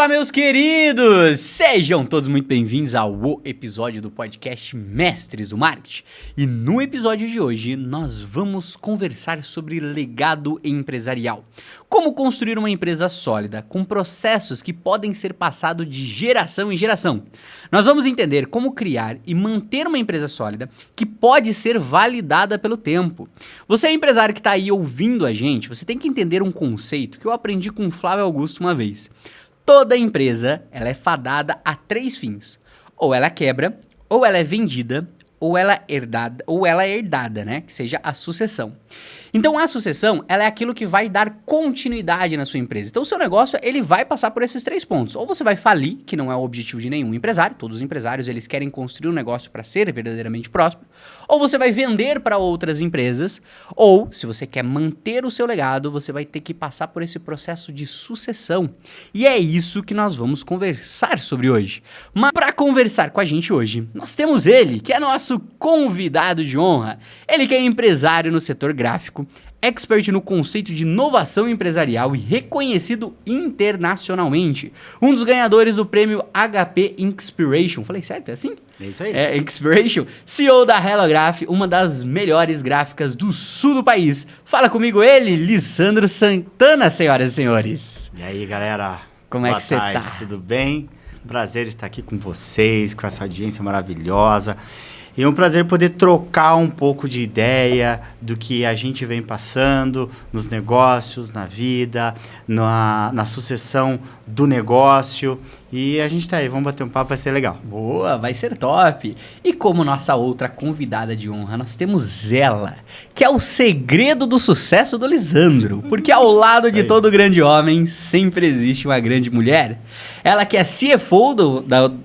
Olá, meus queridos! Sejam todos muito bem-vindos ao episódio do podcast Mestres do Marketing. E no episódio de hoje, nós vamos conversar sobre legado empresarial. Como construir uma empresa sólida, com processos que podem ser passados de geração em geração. Nós vamos entender como criar e manter uma empresa sólida que pode ser validada pelo tempo. Você é empresário que está aí ouvindo a gente, você tem que entender um conceito que eu aprendi com o Flávio Augusto uma vez. Toda empresa, ela é fadada a 3 fins. Ou ela quebra, ou ela é vendida, ou ela é herdada, né? Que seja a sucessão. Então, a sucessão, ela é aquilo que vai dar continuidade na sua empresa. Então, o seu negócio, ele vai passar por esses 3 pontos. Ou você vai falir, que não é o objetivo de nenhum empresário. Todos os empresários, eles querem construir um negócio para ser verdadeiramente próspero. Ou você vai vender para outras empresas. Ou, se você quer manter o seu legado, você vai ter que passar por esse processo de sucessão. E é isso que nós vamos conversar sobre hoje. Mas, para conversar com a gente hoje, nós temos ele, que é nosso convidado de honra. Ele que é empresário no setor gráfico, expert no conceito de inovação empresarial e reconhecido internacionalmente. Um dos ganhadores do prêmio HP Inspiration. Falei certo? É assim? É isso aí. É, Inspiration. CEO da HelloGraph, uma das melhores gráficas do sul do país. Fala comigo ele, Lisandro Santana, senhoras e senhores. E aí, galera? Como é que você tá? Tudo bem? Prazer estar aqui com vocês, com essa audiência maravilhosa. E é um prazer poder trocar um pouco de ideia do que a gente vem passando nos negócios, na vida, na sucessão do negócio. E a gente tá aí, vamos bater um papo, vai ser legal. Boa, vai ser top. E como nossa outra convidada de honra, nós temos ela, que é o segredo do sucesso do Lisandro. Porque ao lado de todo grande homem, sempre existe uma grande mulher. Ela que é CFO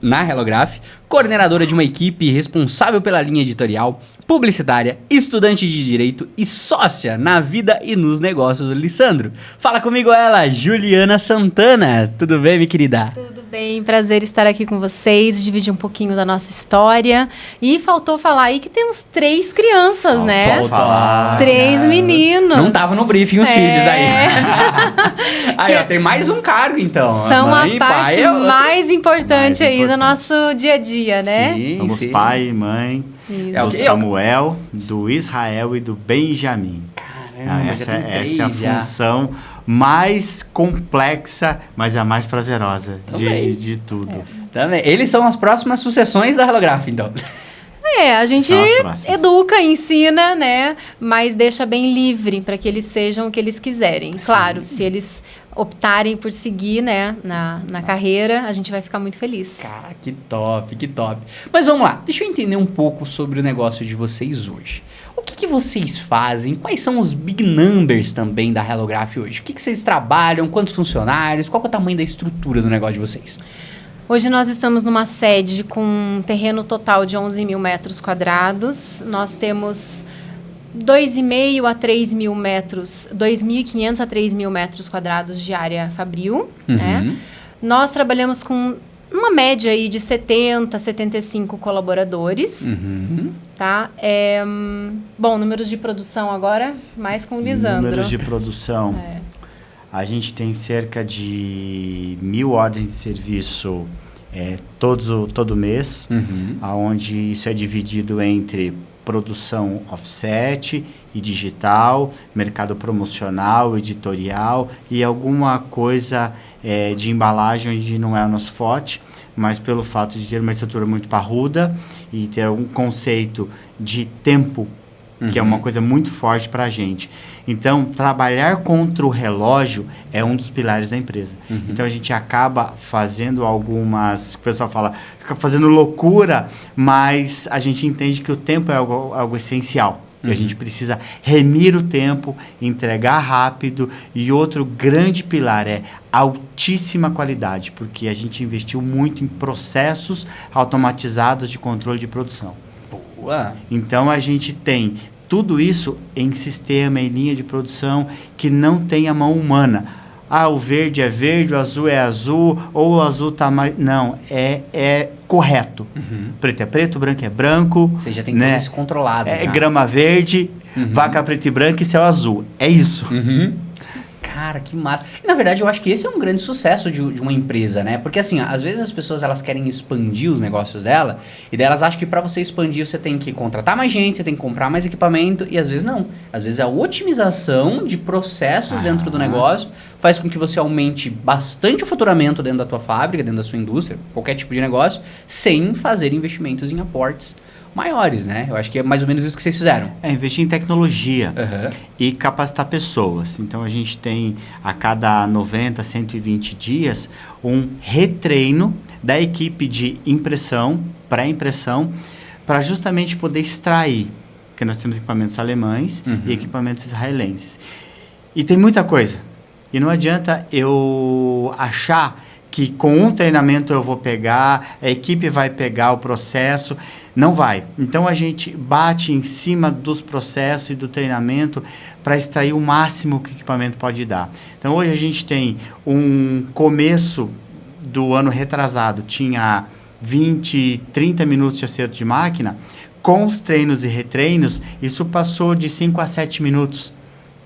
na HelloGraph, coordenadora de uma equipe responsável pela linha editorial, publicitária, estudante de direito e sócia na vida e nos negócios do Lisandro. Fala comigo ela, Juliana Santana. Tudo bem, minha querida? Tudo bem, prazer estar aqui com vocês, dividir um pouquinho da nossa história. E faltou falar aí que temos 3 crianças, né? Faltou falar. 3 meninos. Não tava no briefing os filhos aí. Aí, ó, tem mais um cargo, então. São mãe, a parte pai, mais importante aí do importante. nosso dia a dia, né? Sim, Somos sim. pai e mãe Isso. É o do quê? Samuel, do Israel e do Benjamim. Caramba, Essa já tem é a 3 já. função mais complexa, mas a mais prazerosa de tudo. Também. Eles são as próximas sucessões da HelloGraph, então. A gente São as próximas. educa, ensina, né? Mas deixa bem livre para que eles sejam o que eles quiserem. Claro, se eles optarem por seguir, né, na carreira, a gente vai ficar muito feliz. Cara, que top, que top. Mas vamos lá, deixa eu entender um pouco sobre o negócio de vocês hoje. O que vocês fazem? Quais são os big numbers também da HelloGraph hoje? O que vocês trabalham? Quantos funcionários? Qual que é o tamanho da estrutura do negócio de vocês? Hoje nós estamos numa sede com um terreno total de 11 mil metros quadrados. Nós temos 2.500 a 3 mil metros, 2.500 a 3 mil metros quadrados de área fabril, né? Nós trabalhamos com uma média aí de 70, 75 colaboradores, tá? Bom, números de produção agora, mais com o Lisandro. Números de produção. A gente tem cerca de 1.000 ordens de serviço todo mês, onde isso é dividido entre produção offset e digital, mercado promocional, editorial e alguma coisa de embalagem onde não é o nosso forte, mas pelo fato de ter uma estrutura muito parruda e ter um conceito de tempo, que é uma coisa muito forte para a gente. Então, trabalhar contra o relógio é um dos pilares da empresa. Então, a gente acaba fazendo algumas... O pessoal fala, fica fazendo loucura, mas a gente entende que o tempo é algo essencial. E a gente precisa remir o tempo, entregar rápido. E outro grande pilar é altíssima qualidade, porque a gente investiu muito em processos automatizados de controle de produção. Boa! Então, a gente tem tudo isso em sistema, em linha de produção, que não tem a mão humana. Ah, o verde é verde, o azul é azul, ou o azul está mais... Não, é correto. Preto é preto, branco é branco. Você já tem né? tudo isso controlado. É já. grama verde, vaca preta e branca e céu azul. É isso. Cara, que massa. E, na verdade, eu acho que esse é um grande sucesso de uma empresa, né? Porque, assim, às vezes as pessoas elas querem expandir os negócios dela e daí elas acham que para você expandir você tem que contratar mais gente, você tem que comprar mais equipamento e às vezes não. Às vezes a otimização de processos dentro do negócio faz com que você aumente bastante o faturamento dentro da tua fábrica, dentro da sua indústria, qualquer tipo de negócio, sem fazer investimentos em aportes maiores, né? Eu acho que é mais ou menos isso que vocês fizeram. Investir em tecnologia e capacitar pessoas. Então, a gente tem a cada 90, 120 dias um retreino da equipe de impressão, pré-impressão, para justamente poder extrair, porque nós temos equipamentos alemães e equipamentos israelenses. E tem muita coisa. E não adianta eu achar que com um treinamento eu vou pegar, a equipe vai pegar o processo, não vai. Então, a gente bate em cima dos processos e do treinamento para extrair o máximo que o equipamento pode dar. Então, hoje a gente tem um começo do ano retrasado, tinha 20, 30 minutos de acerto de máquina, com os treinos e retreinos, isso passou de 5 a 7 minutos.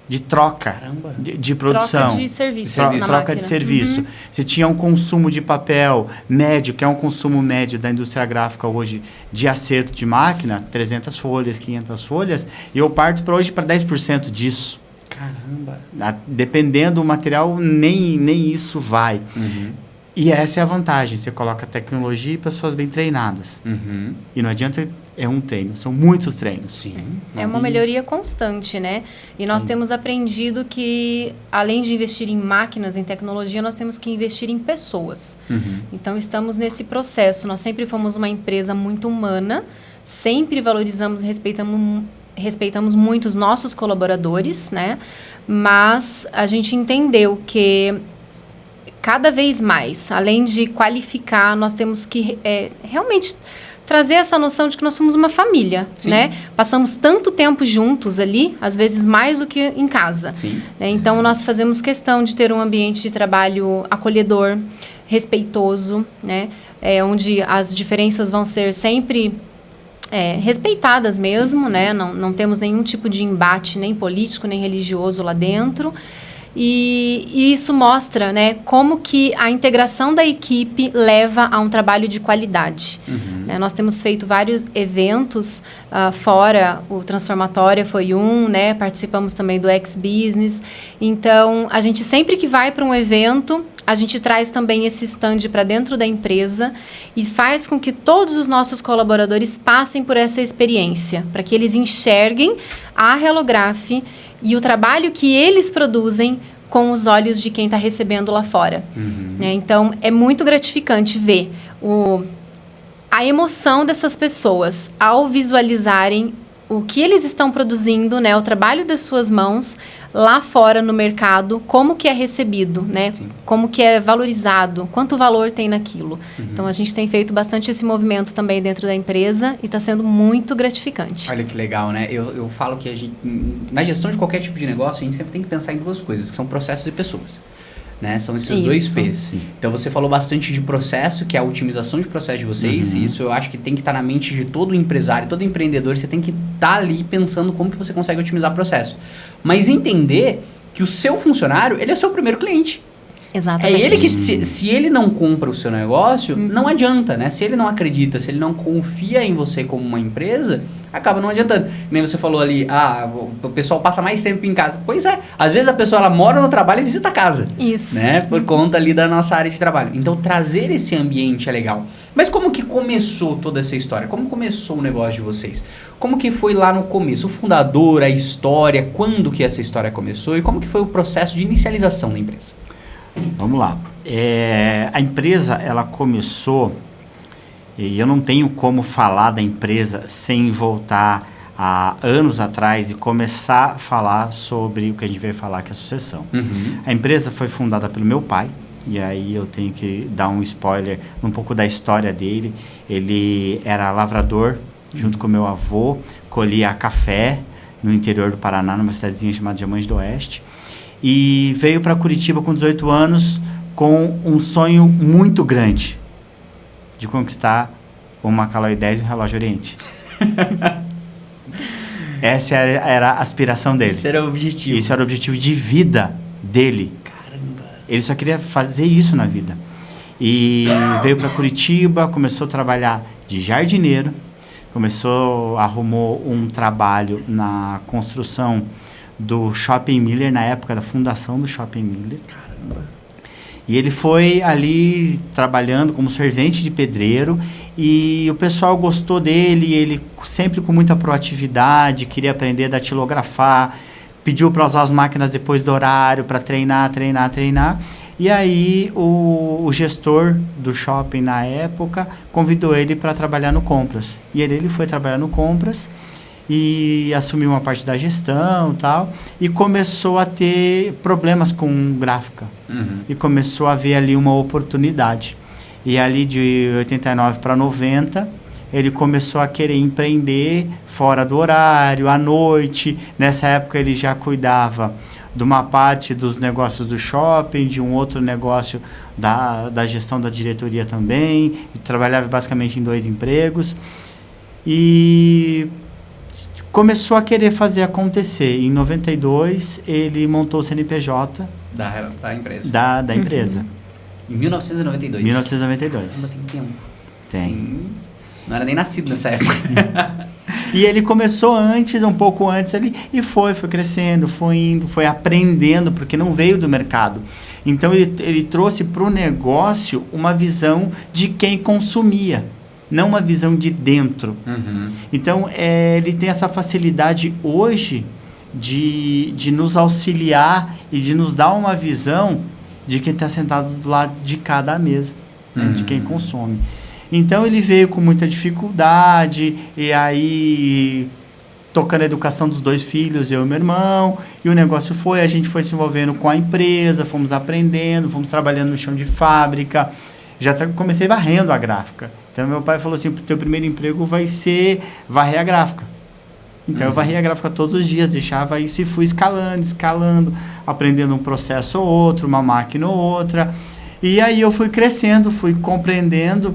De troca de produção. Troca de serviço. Troca de serviço. Você tinha um consumo de papel médio, que é um consumo médio da indústria gráfica hoje, de acerto de máquina, 300 folhas, 500 folhas, e eu parto para hoje para 10% disso. Caramba! Dependendo do material, nem isso vai. E essa é a vantagem, você coloca tecnologia e pessoas bem treinadas. E não adianta... É um treino, são muitos treinos. Sim. É uma melhoria constante, né? E nós temos aprendido que, além de investir em máquinas, em tecnologia, nós temos que investir em pessoas. Então, estamos nesse processo. Nós sempre fomos uma empresa muito humana, sempre valorizamos e respeitamos muito os nossos colaboradores, né? Mas a gente entendeu que cada vez mais, além de qualificar, nós temos que realmente... trazer essa noção de que nós somos uma família, né? Passamos tanto tempo juntos ali, às vezes mais do que em casa. Né? Então, nós fazemos questão de ter um ambiente de trabalho acolhedor, respeitoso, né? Onde as diferenças vão ser sempre respeitadas mesmo, né? Não temos nenhum tipo de embate, nem político, nem religioso lá dentro. E isso mostra, né, como que a integração da equipe leva a um trabalho de qualidade. Nós temos feito vários eventos fora, o Transformatória foi um, né, participamos também do X-Business. Então, a gente sempre que vai para um evento, a gente traz também esse stand para dentro da empresa e faz com que todos os nossos colaboradores passem por essa experiência, para que eles enxerguem a Hellograph e o trabalho que eles produzem com os olhos de quem está recebendo lá fora. Né? Então, é muito gratificante ver a emoção dessas pessoas ao visualizarem o que eles estão produzindo, né? O trabalho das suas mãos lá fora no mercado, como que é recebido, né? Como que é valorizado, quanto valor tem naquilo. Então, a gente tem feito bastante esse movimento também dentro da empresa e está sendo muito gratificante. Olha que legal, né? Eu falo que a gente, na gestão de qualquer tipo de negócio, a gente sempre tem que pensar em duas coisas, que são processos e pessoas. Né? São esses dois P's. Então, você falou bastante de processo, que é a otimização de processo de vocês. E isso eu acho que tem que estar na mente de todo empresário, todo empreendedor. Você tem que estar ali pensando como que você consegue otimizar o processo. Mas entender que o seu funcionário, ele é o seu primeiro cliente. Exatamente. É ele que, se ele não compra o seu negócio, não adianta, né? Se ele não acredita, se ele não confia em você como uma empresa, acaba não adiantando. Nem você falou ali, o pessoal passa mais tempo em casa. Pois é, às vezes a pessoa ela mora no trabalho e visita a casa. Isso. Né? Por conta ali da nossa área de trabalho. Então, trazer esse ambiente é legal. Mas como que começou toda essa história? Como começou o negócio de vocês? Como que foi lá no começo? O fundador, a história, quando que essa história começou e como que foi o processo de inicialização da empresa? Vamos lá. A empresa, ela começou, e eu não tenho como falar da empresa sem voltar a anos atrás e começar a falar sobre o que a gente veio falar, que é a sucessão. A empresa foi fundada pelo meu pai, e aí eu tenho que dar um spoiler um pouco da história dele. Ele era lavrador, junto com meu avô, colhia café no interior do Paraná, numa cidadezinha chamada Diamante do Oeste. E veio para Curitiba com 18 anos com um sonho muito grande de conquistar uma Caloi 10 e um relógio Oriente. Essa era a aspiração dele. Esse era o objetivo. Isso era o objetivo de vida dele. Caramba. Ele só queria fazer isso na vida. E veio para Curitiba, começou a trabalhar de jardineiro, arrumou um trabalho na construção do Shopping Miller, na época da fundação do Shopping Miller. Caramba. E ele foi ali trabalhando como servente de pedreiro e o pessoal gostou dele, ele sempre com muita proatividade, queria aprender a datilografar, pediu para usar as máquinas depois do horário para treinar. E aí o gestor do shopping na época convidou ele para trabalhar no compras. E ele foi trabalhar no compras e assumiu uma parte da gestão e tal, e começou a ter problemas com gráfica. E começou a ver ali uma oportunidade. E ali de 89 para 90, ele começou a querer empreender fora do horário, à noite. Nessa época ele já cuidava de uma parte dos negócios do shopping, de um outro negócio da gestão da diretoria também. Ele trabalhava basicamente em 2 empregos. E começou a querer fazer acontecer. Em 92, ele montou o CNPJ Da empresa. da empresa. Em 1992. 1992. Caramba, tem tempo. Tem. Não era nem nascido nessa época. E ele começou um pouco antes ali, e foi crescendo, foi indo, foi aprendendo, porque não veio do mercado. Então, ele trouxe para o negócio uma visão de quem consumia, não uma visão de dentro. Então, ele tem essa facilidade hoje de nos auxiliar e de nos dar uma visão de quem está sentado do lado de cada mesa, né, de quem consome. Então, ele veio com muita dificuldade, e aí tocando a educação dos 2 filhos, eu e meu irmão, e o negócio a gente foi se envolvendo com a empresa, fomos aprendendo, fomos trabalhando no chão de fábrica, comecei varrendo a gráfica. Então, meu pai falou assim, o teu primeiro emprego vai ser varrer a gráfica. Então, eu varria a gráfica todos os dias, deixava isso e fui escalando, aprendendo um processo ou outro, uma máquina ou outra. E aí eu fui crescendo, fui compreendendo,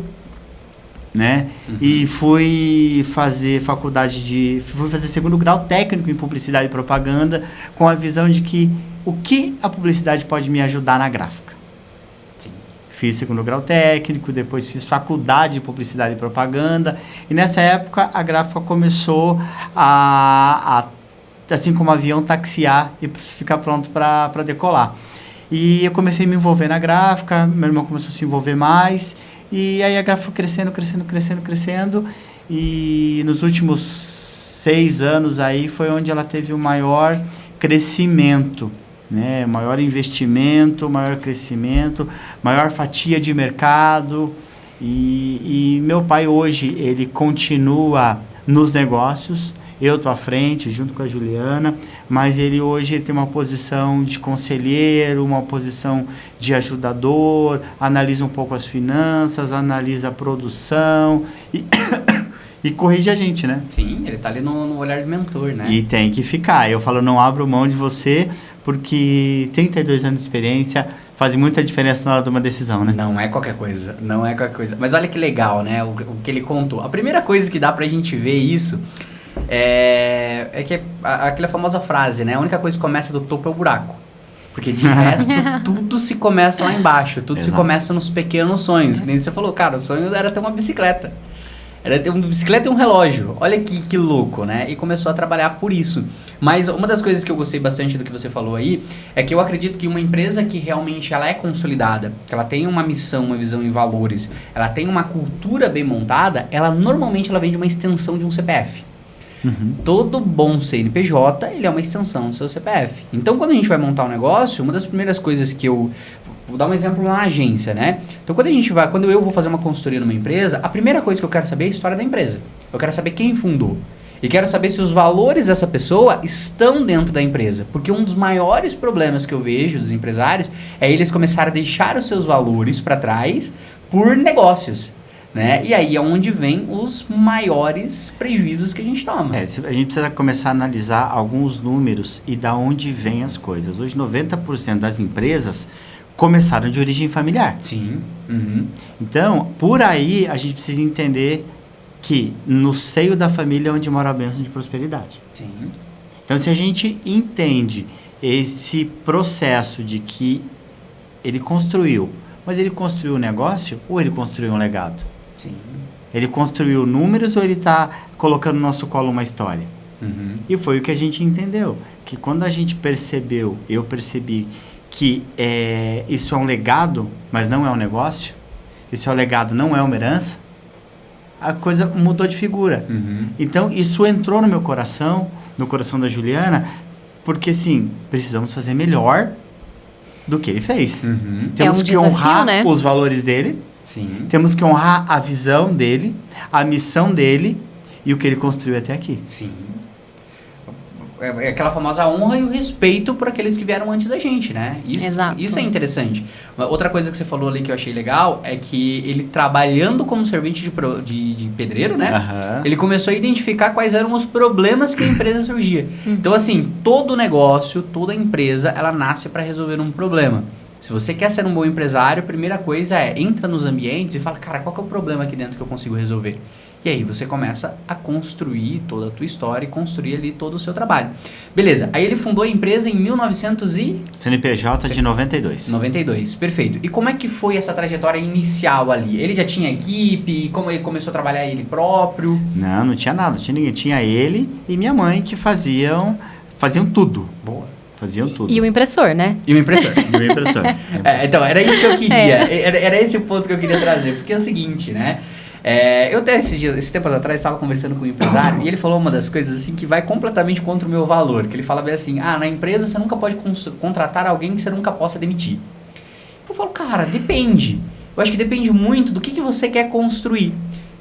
né? E fui fazer fui fazer 2º grau técnico em publicidade e propaganda, com a visão de que o que a publicidade pode me ajudar na gráfica. Fiz 2º grau técnico, depois fiz faculdade de publicidade e propaganda, e nessa época a gráfica começou a assim como avião, taxiar e ficar pronto para decolar. E eu comecei a me envolver na gráfica, meu irmão começou a se envolver mais, e aí a gráfica foi crescendo, e nos últimos 6 anos aí foi onde ela teve o maior crescimento, né? Maior investimento, maior crescimento, maior fatia de mercado. E meu pai hoje, ele continua nos negócios. Eu estou à frente, junto com a Juliana, mas ele hoje tem uma posição de conselheiro, uma posição de ajudador, analisa um pouco as finanças, analisa a produção e corrige a gente, né? Sim, ele tá ali no olhar de mentor, né? E tem que ficar. Eu falo, não abro mão de você, porque 32 anos de experiência fazem muita diferença na hora de uma decisão, né? Não é qualquer coisa, não é qualquer coisa. Mas olha que legal, né? O que ele contou. A primeira coisa que dá pra gente ver isso é que aquela famosa frase, né? A única coisa que começa do topo é o buraco. Porque de resto, tudo se começa lá embaixo. Tudo se começa nos pequenos sonhos. Que nem você falou, cara, o sonho era ter uma bicicleta. Era ter uma bicicleta e um relógio. Olha que louco, né? E começou a trabalhar por isso. Mas uma das coisas que eu gostei bastante do que você falou aí é que eu acredito que uma empresa que realmente ela é consolidada, que ela tem uma missão, uma visão e valores, ela tem uma cultura bem montada, normalmente ela vem de uma extensão de um CPF. Todo bom CNPJ, ele é uma extensão do seu CPF. Então, quando a gente vai montar um negócio, uma das primeiras coisas que eu... Vou dar um exemplo na agência, né? Então, quando eu vou fazer uma consultoria numa empresa, a primeira coisa que eu quero saber é a história da empresa. Eu quero saber quem fundou. E quero saber se os valores dessa pessoa estão dentro da empresa. Porque um dos maiores problemas que eu vejo dos empresários é eles começarem a deixar os seus valores para trás por negócios. Né? E aí é onde vem os maiores prejuízos que a gente toma. A gente precisa começar a analisar alguns números e da onde vêm as coisas. Hoje, 90% das empresas começaram de origem familiar. Sim. Então, por aí, a gente precisa entender que no seio da família é onde mora a bênção de prosperidade. Sim. Então, se a gente entende esse processo de que ele construiu, mas ele construiu um negócio ou ele construiu um legado? Sim. Ele construiu números ou ele está colocando no nosso colo uma história? Uhum. E foi o que a gente entendeu, que quando a gente percebeu, eu percebi que isso é um legado, mas não é um negócio, isso é um legado, não é uma herança, a coisa mudou de figura. Uhum. Então, isso entrou no meu coração, no coração da Juliana, porque, sim, precisamos fazer melhor do que ele fez. Uhum. Temos que desafio, honrar, né? os valores dele, Sim. temos que honrar a visão dele, a missão dele e o que ele construiu até aqui. Sim. É aquela famosa honra e o respeito por aqueles que vieram antes da gente, né? Exato. Isso é interessante. Outra coisa que você falou ali que eu achei legal é que ele, trabalhando como servente de pedreiro, né? Aham. Ele começou a identificar quais eram os problemas que a empresa surgia. Então, assim, todo negócio, toda empresa, ela nasce para resolver um problema. Se você quer ser um bom empresário, a primeira coisa é, entra nos ambientes e fala, cara, qual que é o problema aqui dentro que eu consigo resolver? E aí você começa a construir toda a tua história e construir ali todo o seu trabalho. Beleza, aí ele fundou a empresa em 1992, CNPJ de 92. perfeito. E como é que foi essa trajetória inicial ali? Ele já tinha equipe? Como ele começou a trabalhar ele próprio? Não tinha nada, não tinha ninguém. Tinha ele e minha mãe que faziam tudo. Boa. Faziam tudo. E o impressor, né? E o impressor. E o impressor. Então, era isso que eu queria. Era esse o ponto que eu queria trazer. Porque é o seguinte, né? Eu até esse tempo atrás estava conversando com um empresário e ele falou uma das coisas assim que vai completamente contra o meu valor. Que ele fala bem assim, na empresa você nunca pode contratar alguém que você nunca possa demitir. Eu falo, cara, depende. Eu acho que depende muito do que você quer construir.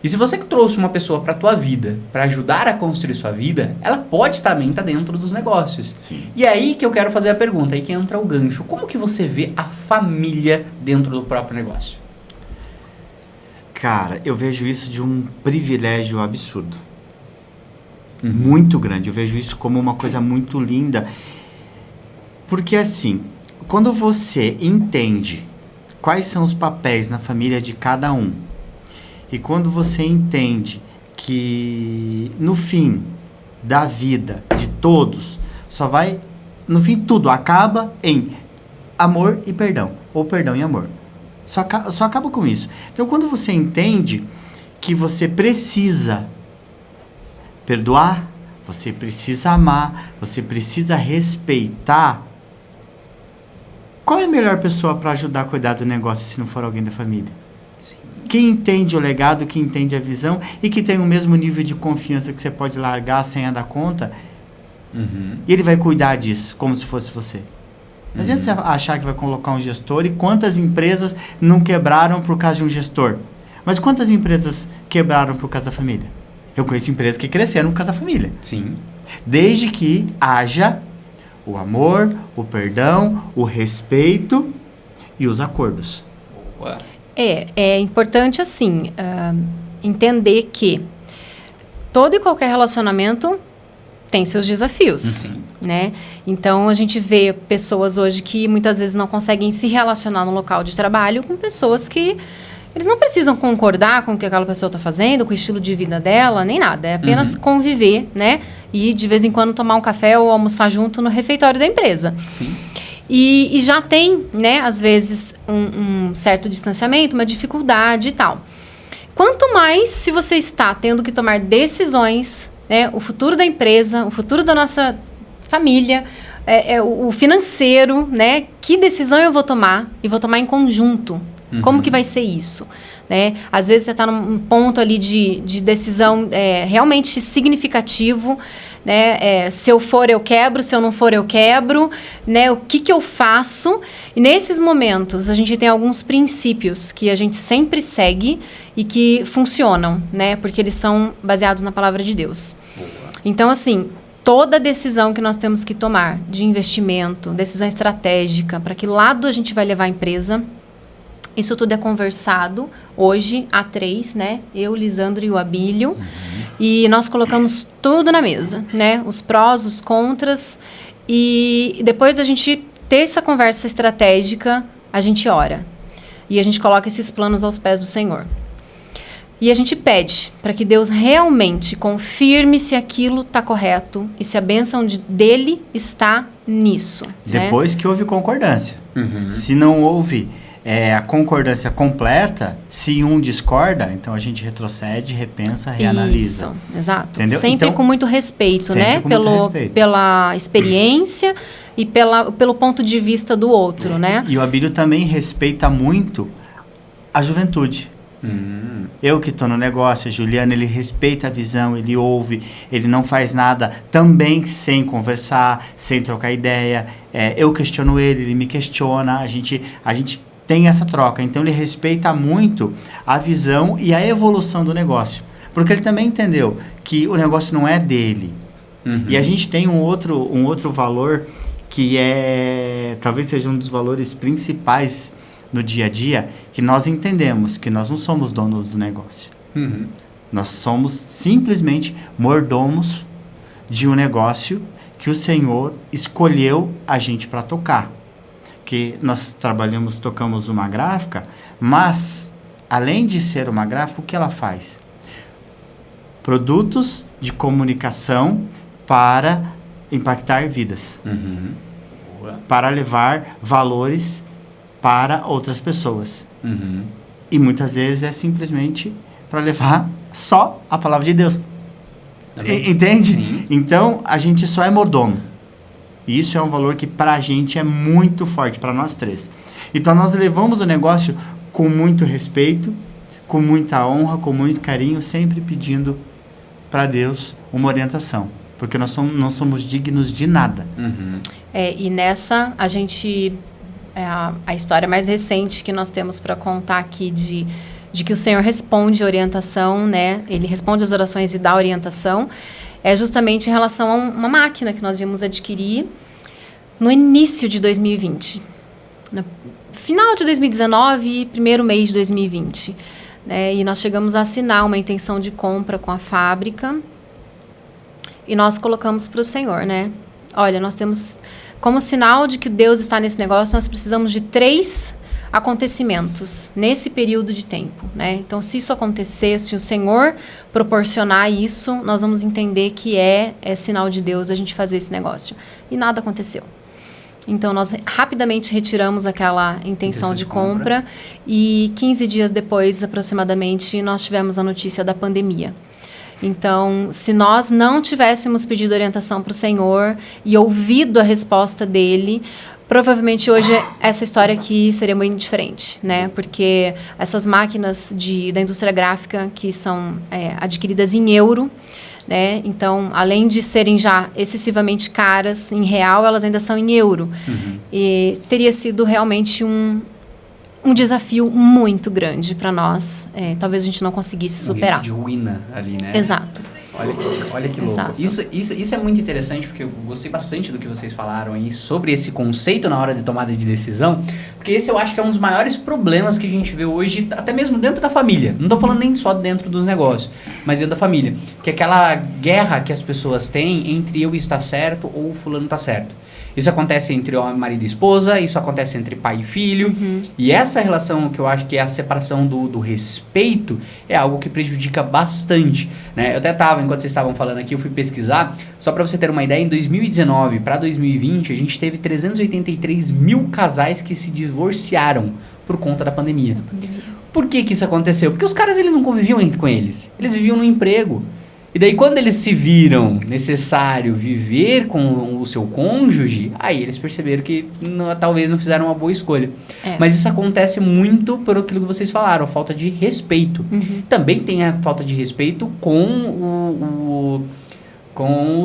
E se você trouxe uma pessoa para a tua vida, para ajudar a construir sua vida, ela pode também estar dentro dos negócios. Sim. E aí que eu quero fazer a pergunta, aí que entra o gancho. Como que você vê a família dentro do próprio negócio? Cara, eu vejo isso de um privilégio absurdo. Muito grande. Eu vejo isso como uma coisa muito linda. Porque assim, quando você entende quais são os papéis na família de cada um, e quando você entende que no fim da vida de todos, no fim tudo acaba em amor e perdão, ou perdão e amor. Só acaba com isso. Então, quando você entende que você precisa perdoar, você precisa amar, você precisa respeitar, qual é a melhor pessoa para ajudar a cuidar do negócio se não for alguém da família? Sim. Quem entende o legado, quem entende a visão e que tem o mesmo nível de confiança que você pode largar sem dar conta, e ele vai cuidar disso como se fosse você. Não adianta você achar que vai colocar um gestor, e quantas empresas não quebraram por causa de um gestor? Mas quantas empresas quebraram por causa da família? Eu conheço empresas que cresceram por causa da família. Sim. Desde que haja o amor, o perdão, o respeito e os acordos. Boa. É importante, assim, entender que todo e qualquer relacionamento tem seus desafios. Sim. Né? Então, a gente vê pessoas hoje que muitas vezes não conseguem se relacionar no local de trabalho com pessoas que eles não precisam concordar com o que aquela pessoa está fazendo, com o estilo de vida dela, nem nada. É apenas conviver, né? E de vez em quando tomar um café ou almoçar junto no refeitório da empresa. Sim. E já tem, né, às vezes, um certo distanciamento, uma dificuldade e tal. Quanto mais se você está tendo que tomar decisões, né, o futuro da empresa, o futuro da nossa família, o financeiro, né? Que decisão eu vou tomar? E vou tomar em conjunto. Como que vai ser isso? Né? Às vezes você está num ponto ali de decisão realmente significativo, né? Se eu for, eu quebro. Se eu não for, eu quebro. Né? O que eu faço? E nesses momentos, a gente tem alguns princípios que a gente sempre segue e que funcionam, né? Porque eles são baseados na palavra de Deus. Boa. Então, assim, toda decisão que nós temos que tomar de investimento, decisão estratégica, para que lado a gente vai levar a empresa, isso tudo é conversado hoje, a 3, né? Eu, Lisandro e o Abílio. E nós colocamos tudo na mesa, né? Os prós, os contras. E depois a gente ter essa conversa estratégica, a gente ora. E a gente coloca esses planos aos pés do Senhor. E a gente pede para que Deus realmente confirme se aquilo está correto e se a bênção dele está nisso. Depois que houve concordância. Se não houve a concordância completa, se um discorda, então a gente retrocede, repensa, reanalisa. Isso, exato. Entendeu? Sempre então, com muito respeito, né? Com muito respeito. Pela experiência e pelo ponto de vista do outro, né? E o Abílio também respeita muito a juventude. Eu que estou no negócio, a Juliana, ele respeita a visão, ele ouve, ele não faz nada também sem conversar, sem trocar ideia. Eu questiono ele me questiona, a gente tem essa troca. Então, ele respeita muito a visão e a evolução do negócio. Porque ele também entendeu que o negócio não é dele. E a gente tem um outro valor que talvez seja um dos valores principais no dia a dia, que nós entendemos que nós não somos donos do negócio. Nós somos simplesmente mordomos de um negócio que o Senhor escolheu a gente para tocar. Que nós tocamos uma gráfica, mas, além de ser uma gráfica, o que ela faz? Produtos de comunicação para impactar vidas. Para levar valores para outras pessoas. E muitas vezes é simplesmente para levar só a palavra de Deus. Entende? Sim. Então, a gente só é mordomo. E isso é um valor que para a gente é muito forte, para nós três. Então, nós levamos o negócio com muito respeito, com muita honra, com muito carinho, sempre pedindo para Deus uma orientação. Porque nós não somos dignos de nada. E nessa, a gente... a história mais recente que nós temos para contar aqui de que o Senhor responde a orientação, né? Ele responde as orações e dá a orientação, é justamente em relação a uma máquina que nós íamos adquirir no início de 2020. No final de 2019, primeiro mês de 2020. Né? E nós chegamos a assinar uma intenção de compra com a fábrica e nós colocamos para o Senhor, né? Olha, nós temos... Como sinal de que Deus está nesse negócio, nós precisamos de 3 acontecimentos nesse período de tempo, né? Então, se isso acontecer, se o Senhor proporcionar isso, nós vamos entender que é sinal de Deus a gente fazer esse negócio. E nada aconteceu. Então, nós rapidamente retiramos aquela intenção de compra e 15 dias depois, aproximadamente, nós tivemos a notícia da pandemia. Então, se nós não tivéssemos pedido orientação para o Senhor e ouvido a resposta dele, provavelmente hoje essa história aqui seria muito diferente, né? Porque essas máquinas da indústria gráfica que são adquiridas em euro, né? Então, além de serem já excessivamente caras em real, elas ainda são em euro. E teria sido realmente um desafio muito grande para nós. Talvez a gente não conseguisse superar. Um risco de ruína ali, né? Exato. Olha que louco. Exato. Isso é muito interessante, porque eu gostei bastante do que vocês falaram aí sobre esse conceito na hora de tomada de decisão, porque esse eu acho que é um dos maiores problemas que a gente vê hoje, até mesmo dentro da família. Não estou falando nem só dentro dos negócios, mas dentro da família. Que é aquela guerra que as pessoas têm entre eu estar certo ou o fulano está certo. Isso acontece entre marido e esposa, isso acontece entre pai e filho. E essa relação que eu acho que é a separação do respeito é algo que prejudica bastante, né? Eu até enquanto vocês estavam falando aqui, eu fui pesquisar, só para você ter uma ideia, em 2019 para 2020, a gente teve 383 mil casais que se divorciaram por conta da pandemia. Por que isso aconteceu? Porque os caras eles não conviviam com eles viviam no emprego. E daí, quando eles se viram necessário viver com o seu cônjuge, aí eles perceberam que talvez não fizeram uma boa escolha. Mas isso acontece muito por aquilo que vocês falaram, a falta de respeito. Também tem a falta de respeito com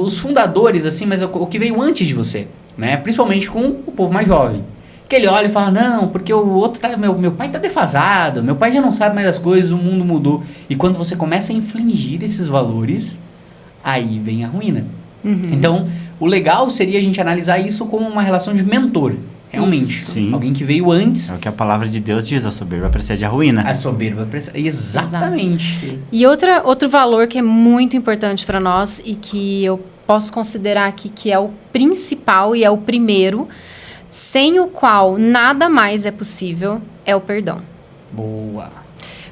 os fundadores, assim, mas o que veio antes de você, né? Principalmente com o povo mais jovem. Que ele olha e fala, não, porque o outro meu pai tá defasado, meu pai já não sabe mais as coisas, o mundo mudou. E quando você começa a infligir esses valores, aí vem a ruína. Então, o legal seria a gente analisar isso como uma relação de mentor. Realmente. Sim. Alguém que veio antes. É o que a palavra de Deus diz, a soberba precede a ruína. A soberba precede. Exatamente. E outro valor que é muito importante para nós e que eu posso considerar aqui que é o principal e é o primeiro, sem o qual nada mais é possível, é o perdão. Boa.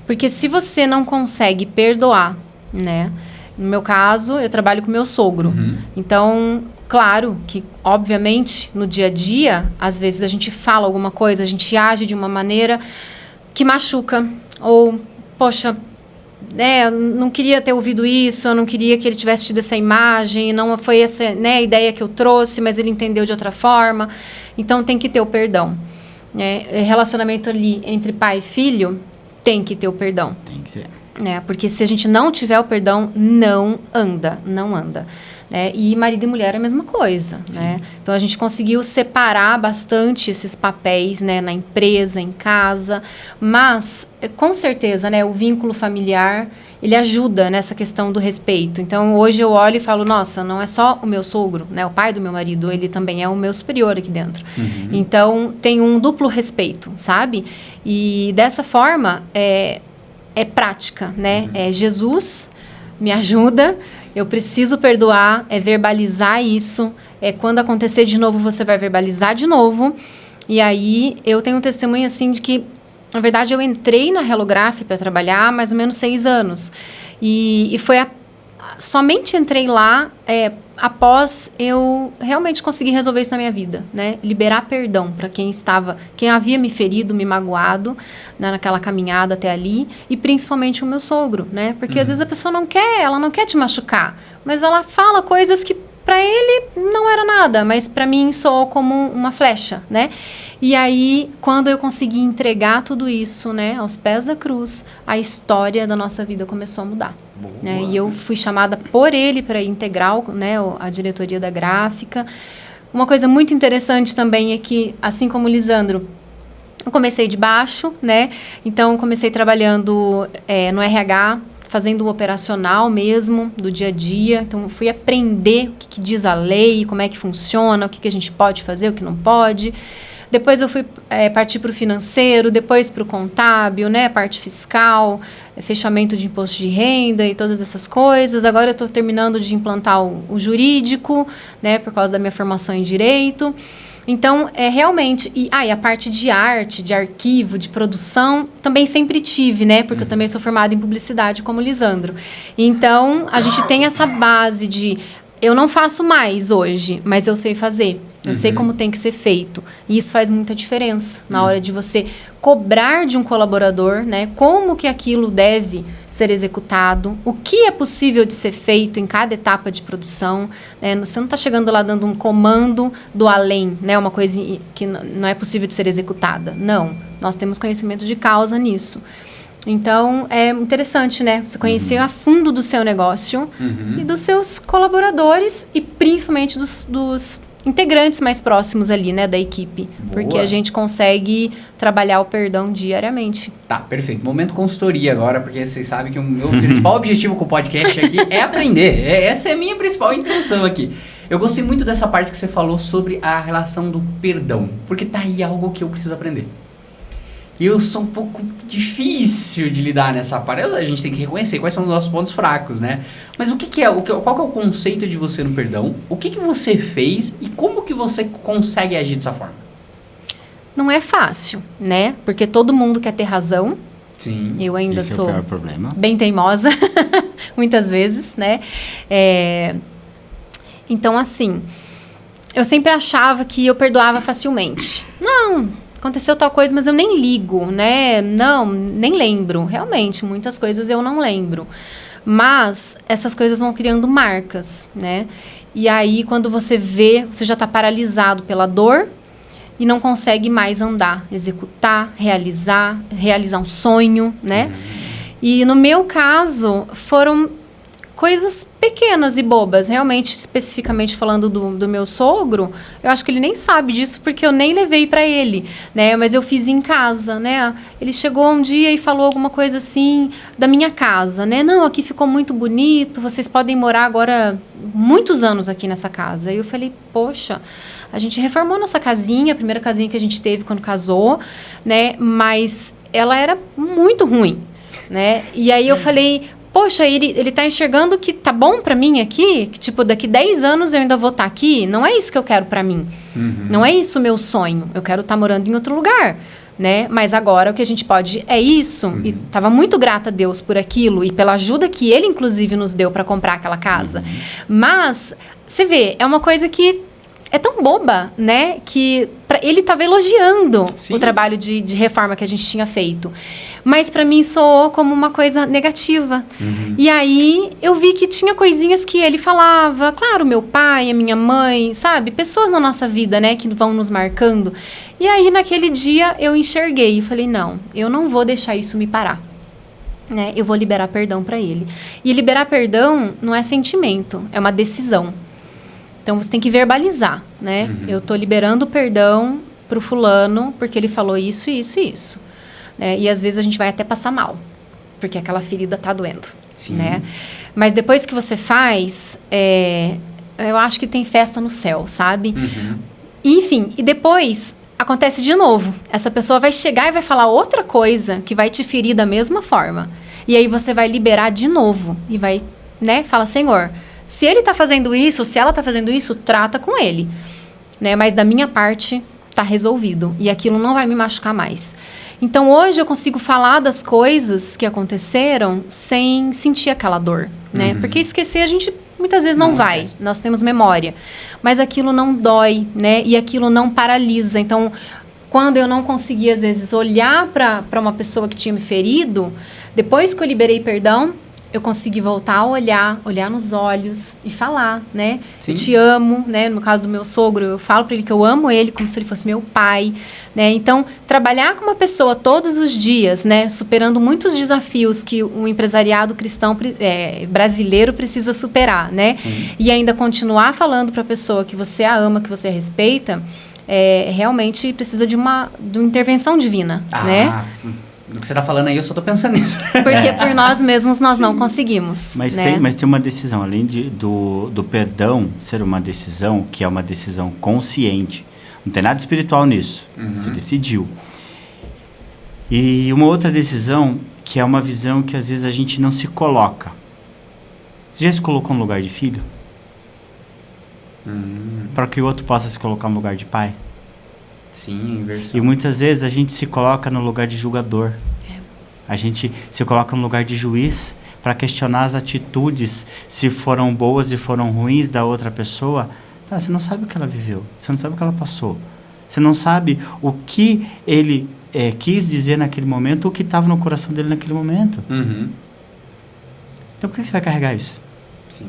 Porque se você não consegue perdoar, né? No meu caso, eu trabalho com meu sogro. Então, claro que, obviamente, no dia a dia, às vezes a gente fala alguma coisa, a gente age de uma maneira que machuca. Ou, poxa, eu não queria ter ouvido isso, eu não queria que ele tivesse tido essa imagem, não foi essa, né, a ideia que eu trouxe, mas ele entendeu de outra forma. Então, tem que ter o perdão. Relacionamento ali entre pai e filho, tem que ter o perdão. Tem que ser. Porque se a gente não tiver o perdão, não anda. E marido e mulher é a mesma coisa, né? Então, a gente conseguiu separar bastante esses papéis, né? Na empresa, em casa. Mas, com certeza, né? O vínculo familiar, ele ajuda nessa questão do respeito. Então, hoje eu olho e falo, nossa, não é só o meu sogro, né? O pai do meu marido, ele também é o meu superior aqui dentro. Então, tem um duplo respeito, sabe? E, dessa forma, é prática, né? Jesus me ajuda, eu preciso perdoar, verbalizar isso. Quando acontecer de novo, você vai verbalizar de novo. E aí, eu tenho um testemunho, assim, de que, na verdade, eu entrei na HelloGraph para trabalhar há mais ou menos 6 anos. E foi somente entrei lá após eu realmente conseguir resolver isso na minha vida, né? Liberar perdão para quem havia me ferido, me magoado, né, naquela caminhada até ali, e principalmente o meu sogro, né? Porque às vezes a pessoa não quer te machucar, mas ela fala coisas que para ele não era nada, mas para mim soou como uma flecha, né? E aí, quando eu consegui entregar tudo isso, né, aos pés da cruz, a história da nossa vida começou a mudar. Né? E eu fui chamada por ele para integrar, né, a diretoria da gráfica. Uma coisa muito interessante também é que, assim como o Lisandro, eu comecei de baixo, né? Então, comecei trabalhando no RH, fazendo o operacional mesmo, do dia a dia. Então, fui aprender o que diz a lei, como é que funciona, o que a gente pode fazer, o que não pode. Depois eu fui partir para o financeiro, depois para o contábil, né, parte fiscal, fechamento de imposto de renda e todas essas coisas. Agora eu estou terminando de implantar o jurídico, né, por causa da minha formação em direito. Então, realmente... E a parte de arte, de arquivo, de produção, também sempre tive, né? Porque eu também sou formada em publicidade, como o Lisandro. Então, a gente tem essa base de... Eu não faço mais hoje, mas eu sei fazer. Eu sei como tem que ser feito. E isso faz muita diferença na hora de você cobrar de um colaborador, né? Como que aquilo deve ser executado, o que é possível de ser feito em cada etapa de produção. Né? Você não está chegando lá dando um comando do além, né? Uma coisa que não é possível de ser executada. Não. Nós temos conhecimento de causa nisso. Então, é interessante, né? Você conhecer a fundo do seu negócio e dos seus colaboradores e principalmente dos integrantes mais próximos ali, né, da equipe. Boa. Porque a gente consegue trabalhar o perdão diariamente. Tá, perfeito. Momento consultoria agora, porque vocês sabem que o meu principal objetivo com o podcast aqui é aprender. Essa é a minha principal intenção aqui. Eu gostei muito dessa parte que você falou sobre a relação do perdão, porque tá aí algo que eu preciso aprender. Eu sou um pouco difícil de lidar nessa parte. A gente tem que reconhecer quais são os nossos pontos fracos, né? Mas qual que é o conceito de você no perdão? O que você fez e como que você consegue agir dessa forma? Não é fácil, né? Porque todo mundo quer ter razão. Sim. Eu ainda Esse sou é o pior problema. Bem teimosa, muitas vezes, né? Então, assim, eu sempre achava que eu perdoava facilmente. Não, aconteceu tal coisa, mas eu nem ligo, né? Não, nem lembro. Realmente, muitas coisas eu não lembro. Mas essas coisas vão criando marcas, né? E aí, quando você vê, você já está paralisado pela dor e não consegue mais andar, executar, realizar um sonho, né? E no meu caso, foram coisas pequenas e bobas. Realmente, especificamente falando do meu sogro, eu acho que ele nem sabe disso porque eu nem levei para ele, né? Mas eu fiz em casa, né? Ele chegou um dia e falou alguma coisa assim da minha casa, né? Não, aqui ficou muito bonito, vocês podem morar agora muitos anos aqui nessa casa. E eu falei, poxa, a gente reformou nossa casinha, a primeira casinha que a gente teve quando casou, né? Mas ela era muito ruim, né? E aí eu falei, poxa, ele tá enxergando que tá bom pra mim aqui? Que, tipo, daqui 10 anos eu ainda vou estar aqui? Não é isso que eu quero pra mim. Não é isso o meu sonho. Eu quero estar morando em outro lugar. né? Mas agora o que a gente pode é isso. E estava muito grata a Deus por aquilo e pela ajuda que ele, inclusive, nos deu para comprar aquela casa. Mas, você vê, é uma coisa que é tão boba, né? Que ele estava elogiando o trabalho de reforma que a gente tinha feito. Mas para mim soou como uma coisa negativa. E aí eu vi que tinha coisinhas que ele falava. Claro, meu pai, a minha mãe, sabe? Pessoas na nossa vida, né? Que vão nos marcando. E aí naquele dia eu enxerguei e falei, não, eu não vou deixar isso me parar. Né? Eu vou liberar perdão para ele. E liberar perdão não é sentimento, é uma decisão. Então, você tem que verbalizar, né? Eu tô liberando perdão pro fulano porque ele falou isso, isso e isso. Né? E, às vezes, a gente vai até passar mal, porque aquela ferida tá doendo, né? Mas depois que você faz, eu acho que tem festa no céu, sabe? Enfim, e depois acontece de novo. Essa pessoa vai chegar e vai falar outra coisa que vai te ferir da mesma forma. E aí você vai liberar de novo e vai, né? Fala, Senhor... Se ele está fazendo isso, ou se ela está fazendo isso, trata com ele. Né? Mas da minha parte, está resolvido. E aquilo não vai me machucar mais. Então, hoje eu consigo falar das coisas que aconteceram sem sentir aquela dor. Né? Porque esquecer a gente muitas vezes não vai. Esquece. Nós temos memória. Mas aquilo não dói, né? E aquilo não paralisa. Então, quando eu não conseguia, às vezes, olhar para uma pessoa que tinha me ferido, depois que eu liberei perdão, eu consegui voltar a olhar nos olhos e falar, né? Sim. Eu te amo, né? No caso do meu sogro, eu falo para ele que eu amo ele como se ele fosse meu pai, né? Então, trabalhar com uma pessoa todos os dias, né? Superando muitos desafios que um empresariado cristão brasileiro precisa superar, né? Sim. E ainda continuar falando para a pessoa que você a ama, que você a respeita, realmente precisa de uma intervenção divina, né? Do que você está falando aí, eu só estou pensando nisso. Porque por nós mesmos nós não conseguimos. Mas, né? tem uma decisão, além do perdão ser uma decisão, que é uma decisão consciente. Não tem nada espiritual nisso. Você decidiu. E uma outra decisão, que é uma visão que às vezes a gente não se coloca. Você já se colocou no lugar de filho? Para que o outro possa se colocar no lugar de pai? Sim, inversão. E muitas vezes a gente se coloca no lugar de julgador. A gente se coloca no lugar de juiz para questionar as atitudes, se foram boas e foram ruins da outra pessoa. Você não sabe o que ela viveu, você não sabe o que ela passou. Você não sabe o que ele quis dizer naquele momento, o que estava no coração dele naquele momento. Então por que você vai carregar isso? Sim.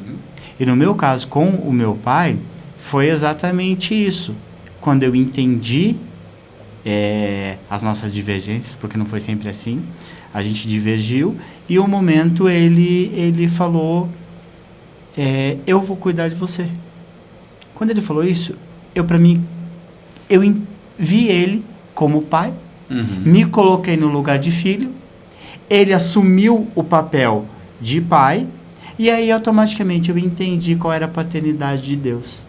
E no meu caso, com o meu pai, foi exatamente isso. Quando eu entendi as nossas divergências, porque não foi sempre assim, a gente divergiu, e um momento ele falou, eu vou cuidar de você. Quando ele falou isso, eu vi ele como pai, me coloquei no lugar de filho, ele assumiu o papel de pai, e aí automaticamente eu entendi qual era a paternidade de Deus.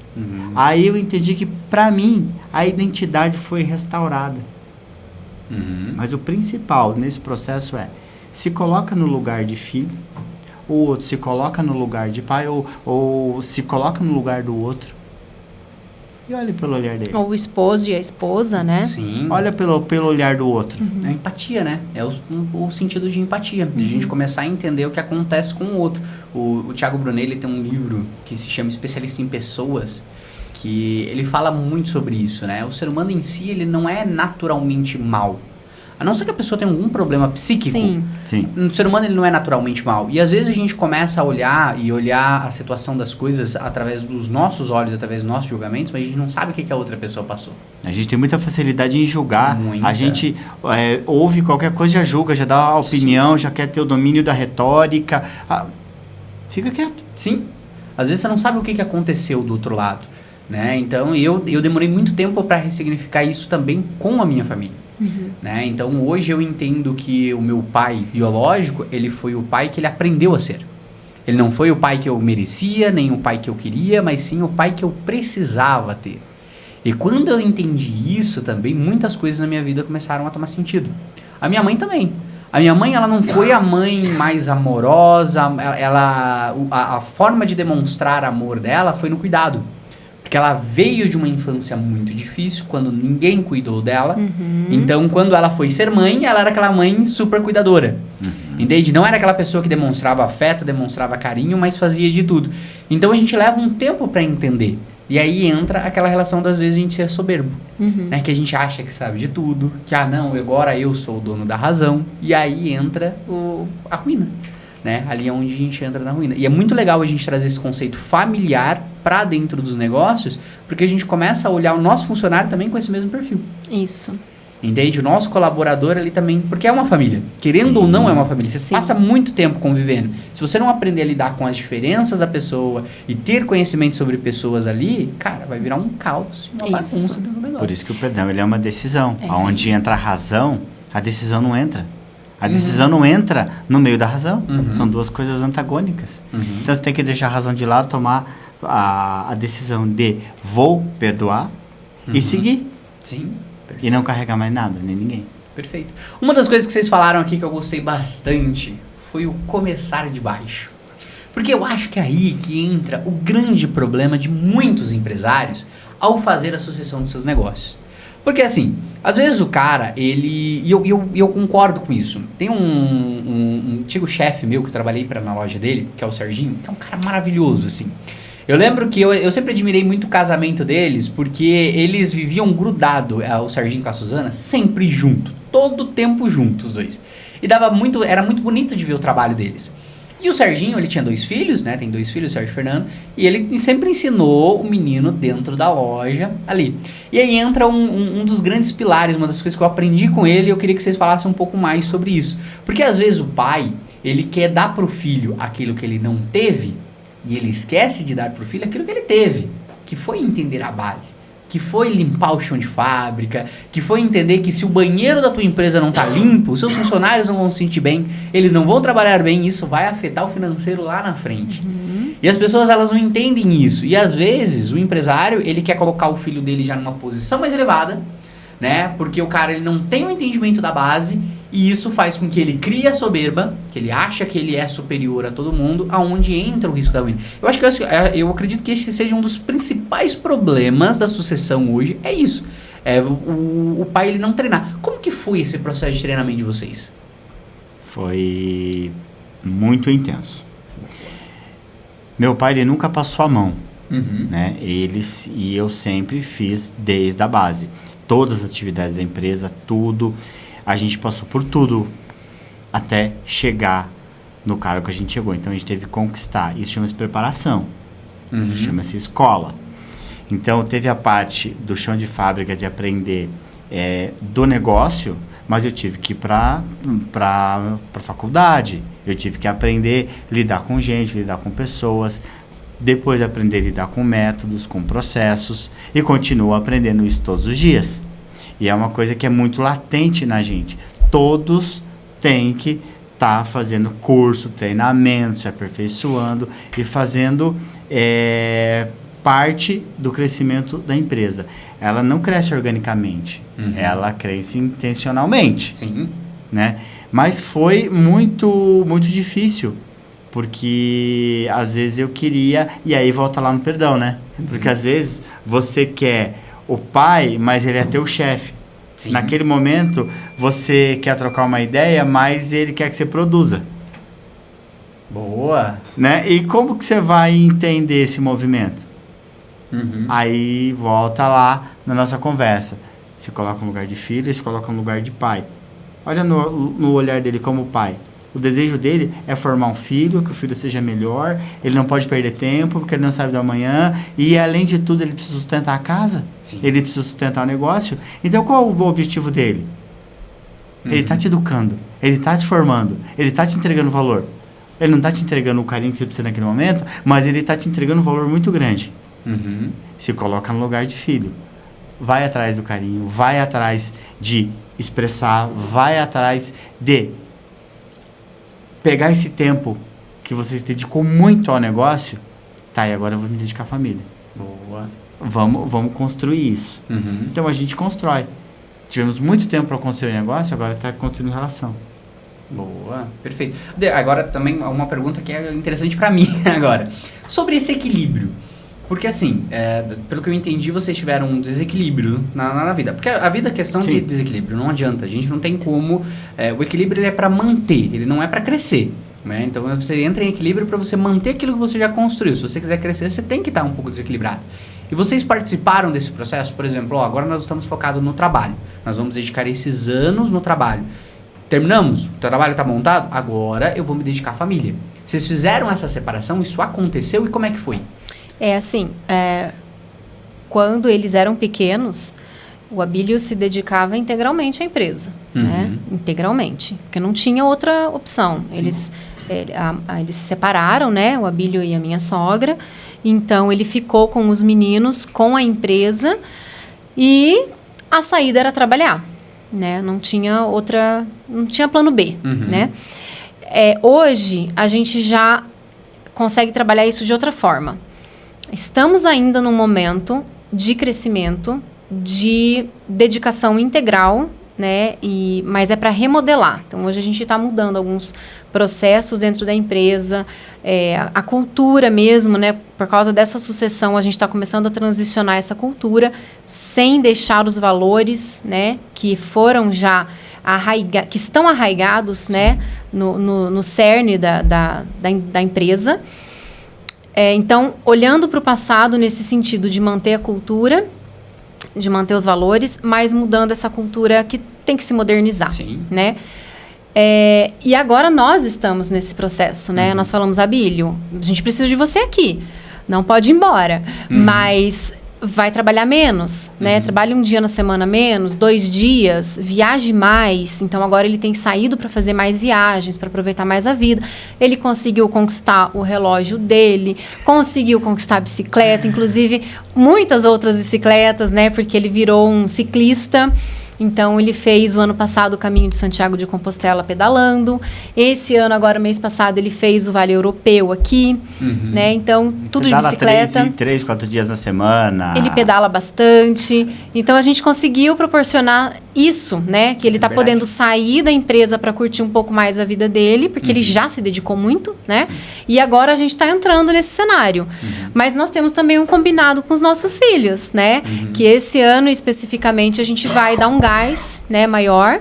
Aí eu entendi que, para mim, a identidade foi restaurada. Mas o principal nesse processo se coloca no lugar de filho, o outro se coloca no lugar de pai, ou se coloca no lugar do outro. E olha pelo olhar dele. Ou o esposo e a esposa, né? Sim. Olha pelo olhar do outro. É empatia, né? É o sentido de empatia. De a gente começar a entender o que acontece com o outro. O Thiago Brunelli tem um livro que se chama Especialista em Pessoas, que ele fala muito sobre isso, né? O ser humano em si, ele não é naturalmente mau. A não ser que a pessoa tenha algum problema psíquico. Sim. O ser humano, ele não é naturalmente mau. E às vezes a gente começa a olhar a situação das coisas através dos nossos olhos, através dos nossos julgamentos, mas a gente não sabe o que a outra pessoa passou. A gente tem muita facilidade em julgar. A gente ouve qualquer coisa, já julga, já dá a opinião, já quer ter o domínio da retórica. Fica quieto. Sim. Às vezes você não sabe o que aconteceu do outro lado, né? Então, eu demorei muito tempo para ressignificar isso também com a minha família. Né? Então, hoje eu entendo que o meu pai biológico, ele foi o pai que ele aprendeu a ser. Ele não foi o pai que eu merecia, nem o pai que eu queria, mas sim o pai que eu precisava ter. E quando eu entendi isso também, muitas coisas na minha vida começaram a tomar sentido. A minha mãe também. A minha mãe, ela não foi a mãe mais amorosa, a forma de demonstrar amor dela foi no cuidado. Porque ela veio de uma infância muito difícil, quando ninguém cuidou dela. Então, quando ela foi ser mãe, ela era aquela mãe super cuidadora. Entende? Não era aquela pessoa que demonstrava afeto, demonstrava carinho, mas fazia de tudo. Então, a gente leva um tempo para entender. E aí entra aquela relação das vezes a gente ser soberbo. Né? Que a gente acha que sabe de tudo. Que, não, agora eu sou o dono da razão. E aí entra a ruína. Né? Ali é onde a gente entra na ruína. E é muito legal a gente trazer esse conceito familiar para dentro dos negócios, porque a gente começa a olhar o nosso funcionário também com esse mesmo perfil. Isso. Entende? O nosso colaborador ali também, porque é uma família. Querendo ou não, é uma família. Você passa muito tempo convivendo. Se você não aprender a lidar com as diferenças da pessoa e ter conhecimento sobre pessoas ali, cara, vai virar um caos, uma bagunça dentro do negócio. Por isso que o perdão, ele é uma decisão. Onde entra a razão, a decisão não entra. A decisão não entra no meio da razão. São duas coisas antagônicas. Então, você tem que deixar a razão de lado, tomar a decisão de vou perdoar e seguir. Sim. E não carregar mais nada, nem ninguém. Perfeito. Uma das coisas que vocês falaram aqui que eu gostei bastante foi o começar de baixo. Porque eu acho que é aí que entra o grande problema de muitos empresários ao fazer a sucessão dos seus negócios. Porque assim, às vezes o cara, ele... E eu concordo com isso. Tem um antigo chefe meu que eu trabalhei na loja dele, que é o Serginho, que é um cara maravilhoso, assim. Eu lembro que eu sempre admirei muito o casamento deles, porque eles viviam grudado, o Serginho com a Suzana, sempre junto. Todo tempo juntos, os dois. E era muito bonito de ver o trabalho deles. E o Serginho, ele tinha 2 filhos, né? Tem 2 filhos, o Sérgio e o Fernando. E ele sempre ensinou o menino dentro da loja ali. E aí entra um dos grandes pilares, uma das coisas que eu aprendi com ele. E eu queria que vocês falassem um pouco mais sobre isso. Porque às vezes o pai, ele quer dar pro filho aquilo que ele não teve. E ele esquece de dar pro filho aquilo que ele teve. Que foi entender a base. Que foi limpar o chão de fábrica, que foi entender que se o banheiro da tua empresa não tá limpo, os seus funcionários não vão se sentir bem, eles não vão trabalhar bem, e isso vai afetar o financeiro lá na frente. E as pessoas, elas não entendem isso. E às vezes o empresário, ele quer colocar o filho dele já numa posição mais elevada, né? Porque o cara, ele não tem o entendimento da base, e isso faz com que ele crie a soberba, que ele acha que ele é superior a todo mundo, aonde entra o risco da ruína. Eu acredito que esse seja um dos principais problemas da sucessão hoje, é isso. O pai, ele não treinar. Como que foi esse processo de treinamento de vocês? Foi muito intenso. Meu pai, ele nunca passou a mão, né? E eu sempre fiz desde a base. Todas as atividades da empresa, tudo. A gente passou por tudo até chegar no cargo que a gente chegou. Então, a gente teve que conquistar. Isso chama-se preparação. Isso chama-se escola. Então, teve a parte do chão de fábrica de aprender do negócio, mas eu tive que ir para a faculdade. Eu tive que aprender a lidar com gente, lidar com pessoas. Depois aprender a lidar com métodos, com processos. E continuo aprendendo isso todos os dias. E é uma coisa que é muito latente na gente. Todos têm que estar fazendo curso, treinamento, se aperfeiçoando e fazendo parte do crescimento da empresa. Ela não cresce organicamente, ela cresce intencionalmente. Sim. Né? Mas foi muito, muito difícil, porque às vezes eu queria, e aí volta lá no perdão, né? Porque às vezes você quer o pai, mas ele é teu chefe. Sim. Naquele momento, você quer trocar uma ideia, mas ele quer que você produza. Boa! Né? E como que você vai entender esse movimento? Aí volta lá na nossa conversa. Se coloca no lugar de filho, se coloca no lugar de pai. Olha no olhar dele como pai. O desejo dele é formar um filho, que o filho seja melhor, ele não pode perder tempo, porque ele não sabe do amanhã, e além de tudo ele precisa sustentar a casa, ele precisa sustentar o negócio. Então qual é o objetivo dele? Ele está te educando, ele está te formando, ele está te entregando valor. Ele não está te entregando o carinho que você precisa naquele momento, mas ele está te entregando um valor muito grande. Se coloca no lugar de filho. Vai atrás do carinho, vai atrás de expressar, vai atrás de pegar esse tempo que você se dedicou muito ao negócio, tá, e agora eu vou me dedicar à família. Boa. Vamos construir isso. Então a gente constrói. Tivemos muito tempo para construir o negócio, agora está construindo relação. Boa, perfeito. Agora também uma pergunta que é interessante para mim agora. Sobre esse equilíbrio. Porque assim, pelo que eu entendi, vocês tiveram um desequilíbrio na vida. Porque a vida é questão de desequilíbrio, não adianta. A gente não tem como... o equilíbrio ele é para manter, ele não é para crescer. Né? Então você entra em equilíbrio para você manter aquilo que você já construiu. Se você quiser crescer, você tem que estar um pouco desequilibrado. E vocês participaram desse processo? Por exemplo, agora nós estamos focados no trabalho. Nós vamos dedicar esses anos no trabalho. Terminamos? O trabalho está montado? Agora eu vou me dedicar à família. Vocês fizeram essa separação? Isso aconteceu? E como é que foi? Quando eles eram pequenos, o Abílio se dedicava integralmente à empresa, né? Integralmente, porque não tinha outra opção. Eles se separaram, né? O Abílio e a minha sogra. Então, ele ficou com os meninos, com a empresa, e a saída era trabalhar, né? Não tinha plano B, né? Hoje, a gente já consegue trabalhar isso de outra forma. Estamos ainda num momento de crescimento, de dedicação integral, né? Mas é para remodelar. Então, hoje a gente está mudando alguns processos dentro da empresa, a cultura mesmo, né? Por causa dessa sucessão, a gente está começando a transicionar essa cultura sem deixar os valores, né? Que foram já que estão arraigados, né? No cerne da empresa. Então, olhando para o passado nesse sentido de manter a cultura, de manter os valores, mas mudando essa cultura que tem que se modernizar, né? E agora nós estamos nesse processo, né? Nós falamos, Abílio, a gente precisa de você aqui, não pode ir embora, mas vai trabalhar menos, né? Trabalhe um dia na semana menos, 2 dias, viaje mais. Então, agora ele tem saído para fazer mais viagens, para aproveitar mais a vida. Ele conseguiu conquistar o relógio dele, conseguiu conquistar a bicicleta, inclusive muitas outras bicicletas, né? Porque ele virou um ciclista. Então, ele fez o ano passado o Caminho de Santiago de Compostela pedalando. Esse ano, agora, mês passado, ele fez o Vale Europeu aqui, né? Então, tudo pedala de bicicleta. 3, 4 dias na semana. Ele pedala bastante. Então, a gente conseguiu proporcionar isso, né? Que ele está podendo sair da empresa para curtir um pouco mais a vida dele, porque ele já se dedicou muito, né? E agora a gente está entrando nesse cenário. Mas nós temos também um combinado com os nossos filhos, né? Que esse ano, especificamente, a gente vai dar um gás, né, maior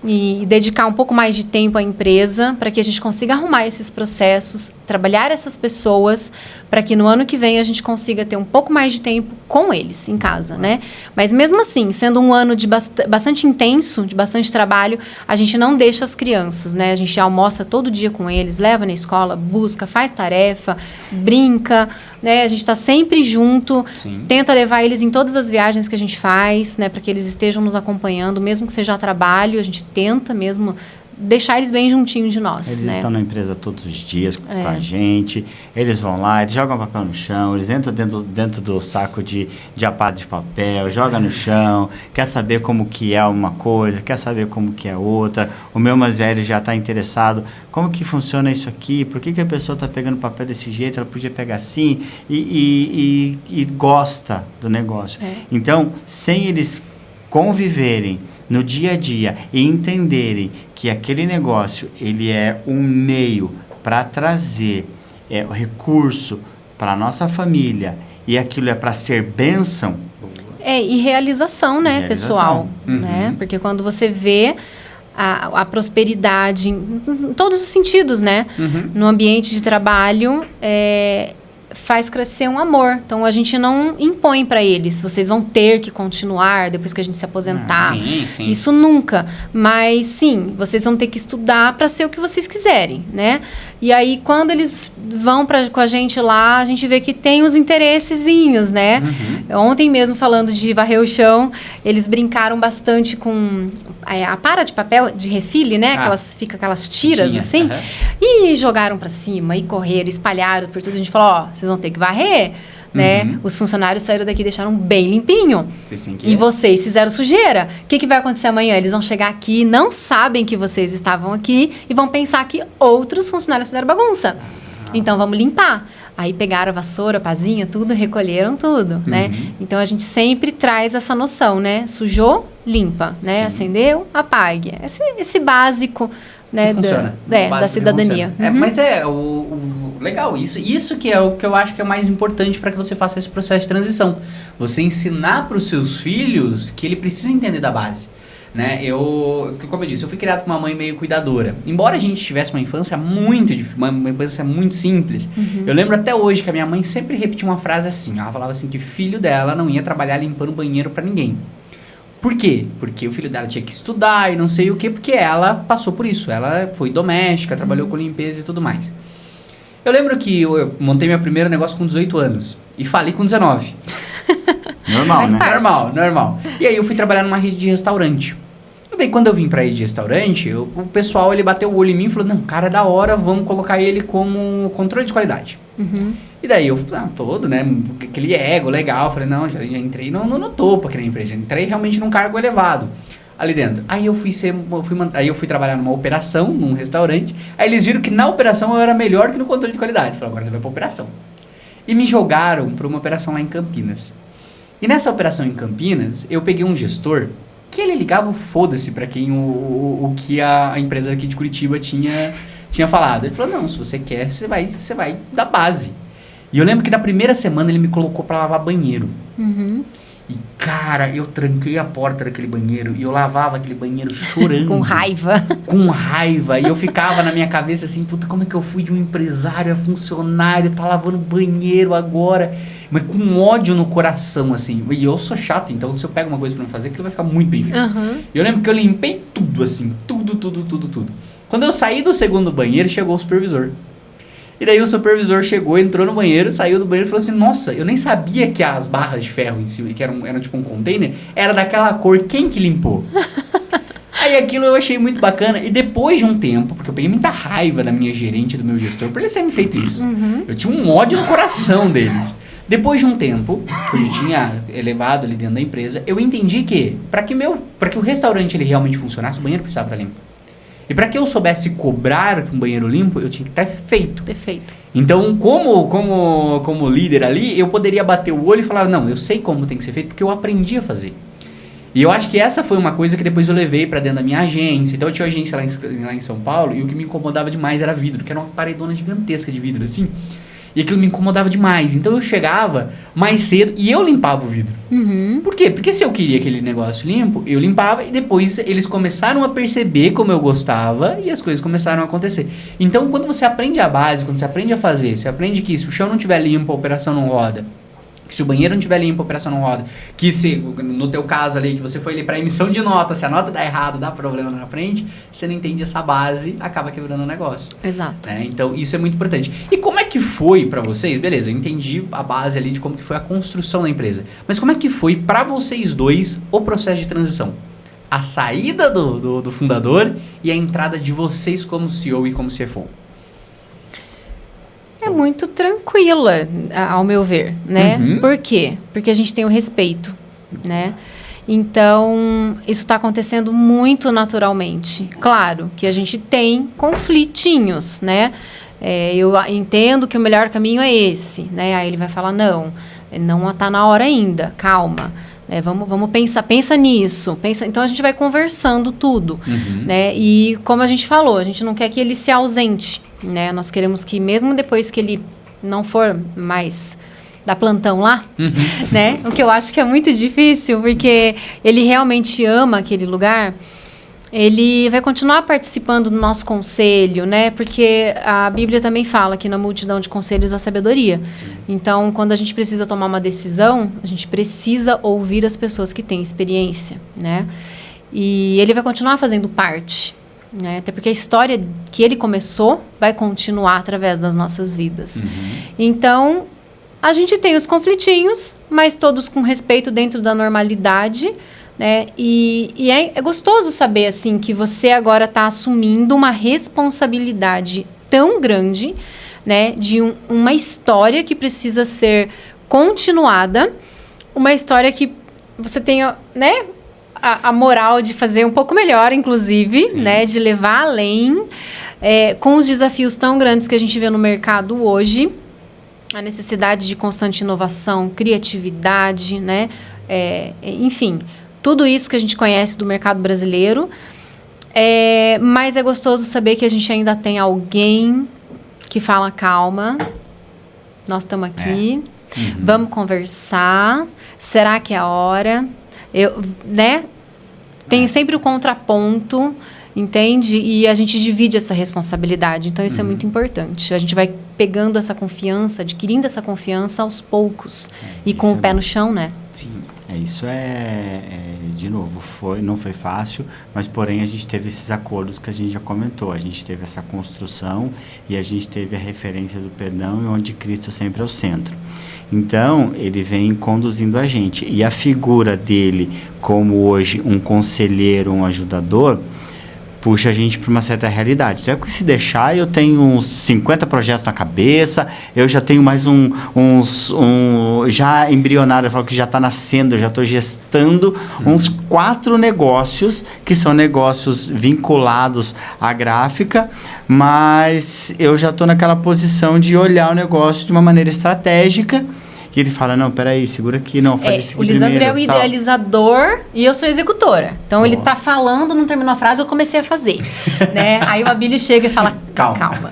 e dedicar um pouco mais de tempo à empresa para que a gente consiga arrumar esses processos, trabalhar essas pessoas para que no ano que vem a gente consiga ter um pouco mais de tempo com eles em casa, né? Mas mesmo assim, sendo um ano de bastante intenso, de bastante trabalho, a gente não deixa as crianças, né? A gente almoça todo dia com eles, leva na escola, busca, faz tarefa, brinca, né? A gente está sempre junto, tenta levar eles em todas as viagens que a gente faz, né? Para que eles estejam nos acompanhando, mesmo que seja a trabalho, a gente tenta mesmo deixar eles bem juntinho de nós. Eles né? estão na empresa todos os dias com a gente, eles vão lá, eles jogam papel no chão, eles entram dentro do saco de apado de papel, jogam no chão, quer saber como que é uma coisa, quer saber como que é outra. O meu mais velho já está interessado, como que funciona isso aqui, por que a pessoa está pegando papel desse jeito, ela podia pegar assim, e gosta do negócio. Então, sem eles conviverem no dia a dia e entenderem que aquele negócio ele é um meio para trazer o recurso para a nossa família e aquilo é para ser bênção. E realização, né, pessoal? Né? Porque quando você vê a prosperidade em todos os sentidos, né? No ambiente de trabalho, faz crescer um amor. Então, a gente não impõe para eles, vocês vão ter que continuar depois que a gente se aposentar. Sim. Isso nunca. Mas, sim, vocês vão ter que estudar para ser o que vocês quiserem, né? E aí, quando eles vão com a gente lá, a gente vê que tem os interessezinhos, né? Ontem mesmo, falando de varrer o chão, eles brincaram bastante com a para de papel de refile, né? Fica aquelas tiras, assim. E jogaram para cima, e correram, espalharam por tudo. A gente falou, vocês vão ter que varrer, né? Os funcionários saíram daqui e deixaram bem limpinho. E vocês fizeram sujeira. O que vai acontecer amanhã? Eles vão chegar aqui, não sabem que vocês estavam aqui e vão pensar que outros funcionários fizeram bagunça. Então, vamos limpar. Aí pegaram a vassoura, a pazinha, tudo, recolheram tudo, né? Então, a gente sempre traz essa noção, né? Sujou, limpa, né? Acendeu, apague. Esse básico, né? Da cidadania. Mas legal, isso que é o que eu acho que é mais importante para que você faça esse processo de transição. Você ensinar para os seus filhos que ele precisa entender da base. Né? Como eu disse, eu fui criado com uma mãe meio cuidadora. Embora a gente tivesse uma infância uma infância muito simples, eu lembro até hoje que a minha mãe sempre repetia uma frase assim, ela falava assim que o filho dela não ia trabalhar limpando banheiro para ninguém. Por quê? Porque o filho dela tinha que estudar e não sei o quê, porque ela passou por isso. Ela foi doméstica, trabalhou com limpeza e tudo mais. Eu lembro que eu montei meu primeiro negócio com 18 anos e fali com 19. Normal, né? Normal. E aí eu fui trabalhar numa rede de restaurante. E daí quando eu vim pra rede de restaurante, o pessoal ele bateu o olho em mim e falou, não, cara, é da hora, vamos colocar ele como controle de qualidade. E daí eu, todo, né, aquele ego legal, falei, não, já entrei no topo aqui na empresa, já entrei realmente num cargo elevado ali dentro. Aí eu fui trabalhar numa operação, num restaurante, aí eles viram que na operação eu era melhor que no controle de qualidade. Falaram, agora você vai pra operação. E me jogaram pra uma operação lá em Campinas. E nessa operação em Campinas, eu peguei um gestor que ele ligava o foda-se pra quem o que a empresa aqui de Curitiba tinha falado. Ele falou, não, se você quer, você vai da base. E eu lembro que na primeira semana ele me colocou pra lavar banheiro. E, cara, eu tranquei a porta daquele banheiro e eu lavava aquele banheiro chorando. Com raiva. Com raiva. E eu ficava na minha cabeça assim, puta, como é que eu fui de um empresário a funcionário, tá lavando banheiro agora? Mas com ódio no coração, assim. E eu sou chato, então se eu pego uma coisa pra não fazer, aquilo vai ficar muito bem feito. Eu lembro que eu limpei tudo, assim. Tudo. Quando eu saí do segundo banheiro, chegou o supervisor. E daí o supervisor chegou, entrou no banheiro, saiu do banheiro e falou assim, nossa, eu nem sabia que as barras de ferro em cima, que eram tipo um container, era daquela cor, quem que limpou? Aí aquilo eu achei muito bacana, e depois de um tempo, porque eu peguei muita raiva da minha gerente, do meu gestor, por eles terem feito isso. Eu tinha um ódio no coração deles. Depois de um tempo, que eu já tinha elevado ali dentro da empresa, eu entendi que, para que o restaurante ele realmente funcionasse, o banheiro precisava estar limpo. E para que eu soubesse cobrar um banheiro limpo, eu tinha que estar feito. Perfeito. Então, como líder ali, eu poderia bater o olho e falar, não, eu sei como tem que ser feito, porque eu aprendi a fazer. E eu acho que essa foi uma coisa que depois eu levei para dentro da minha agência. Então, eu tinha uma agência lá em São Paulo, e o que me incomodava demais era vidro, que era uma paredona gigantesca de vidro, assim. E aquilo me incomodava demais. Então eu chegava mais cedo e eu limpava o vidro. Por quê? Porque se eu queria aquele negócio limpo, eu limpava e depois eles começaram a perceber como eu gostava e as coisas começaram a acontecer. Então quando você aprende a base, quando você aprende a fazer, você aprende que se o chão não estiver limpo, a operação não roda. Que se o banheiro não estiver limpo, a operação não roda. Que se, no teu caso ali, que você foi ali para emissão de nota, se a nota dá errado, dá problema na frente, você não entende essa base, acaba quebrando o negócio. Exato. Então, isso é muito importante. E como é que foi para vocês? Beleza, eu entendi a base ali de como que foi a construção da empresa. Mas como é que foi para vocês dois o processo de transição? A saída do fundador e a entrada de vocês como CEO e como CFO? É muito tranquila, ao meu ver, né? Por quê? Porque a gente tem o respeito, né? Então, isso está acontecendo muito naturalmente. Claro que a gente tem conflitinhos, né? Eu entendo que o melhor caminho é esse, né? Aí ele vai falar, não está na hora ainda, calma. Vamos pensa nisso. Então, a gente vai conversando tudo, né? E como a gente falou, a gente não quer que ele se ausente, né? Nós queremos que mesmo depois que ele não for mais dar plantão lá, né? O que eu acho que é muito difícil, porque ele realmente ama aquele lugar, ele vai continuar participando do nosso conselho, né? Porque a Bíblia também fala que na multidão de conselhos há sabedoria. Sim. Então, quando a gente precisa tomar uma decisão, a gente precisa ouvir as pessoas que têm experiência, né? E ele vai continuar fazendo parte, né? Até porque a história que ele começou vai continuar através das nossas vidas. Então, a gente tem os conflitinhos, mas todos com respeito dentro da normalidade, né? E é gostoso saber assim que você agora está assumindo uma responsabilidade tão grande, né? De uma história que precisa ser continuada, uma história que você tenha, né? A moral de fazer um pouco melhor, inclusive, né? De levar além, com os desafios tão grandes que a gente vê no mercado hoje, a necessidade de constante inovação, criatividade, né? Enfim, tudo isso que a gente conhece do mercado brasileiro, mas é gostoso saber que a gente ainda tem alguém que fala, calma, nós estamos aqui, vamos conversar, será que é a hora? Tem sempre o contraponto, entende? E a gente divide essa responsabilidade. Então, isso é muito importante. A gente vai pegando essa confiança, adquirindo essa confiança aos poucos. E com o pé no chão, né? Sim. Isso de novo, não foi fácil, mas porém a gente teve esses acordos que a gente já comentou. A gente teve essa construção e a gente teve a referência do perdão e onde Cristo sempre é o centro. Então, ele vem conduzindo a gente. E a figura dele como hoje um conselheiro, um ajudador, puxa a gente para uma certa realidade. Então, se deixar, eu tenho uns 50 projetos na cabeça, eu já tenho mais já embrionário, eu falo que já está nascendo, eu já estou gestando uns 4 negócios, que são negócios vinculados à gráfica, mas eu já estou naquela posição de olhar o negócio de uma maneira estratégica. E ele fala, não, peraí, segura aqui, não, faz isso aqui primeiro. O Lisandro é o idealizador e eu sou executora. Então, ele tá falando, não terminou a frase, eu comecei a fazer. Né? Aí o Abílio chega e fala, calma.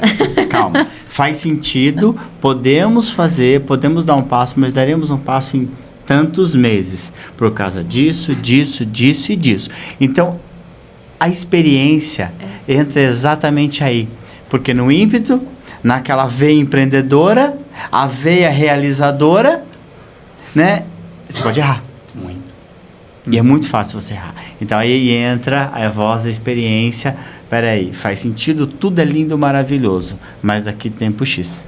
Faz sentido, podemos fazer, podemos dar um passo, mas daremos um passo em tantos meses. Por causa disso, disso e disso. Então, a experiência entra exatamente aí. Porque no ímpeto, naquela veia empreendedora, a veia realizadora, né? Você pode errar. Muito. E é muito fácil você errar. Então, aí entra a voz da experiência. Peraí, faz sentido, tudo é lindo, maravilhoso, mas daqui tempo X.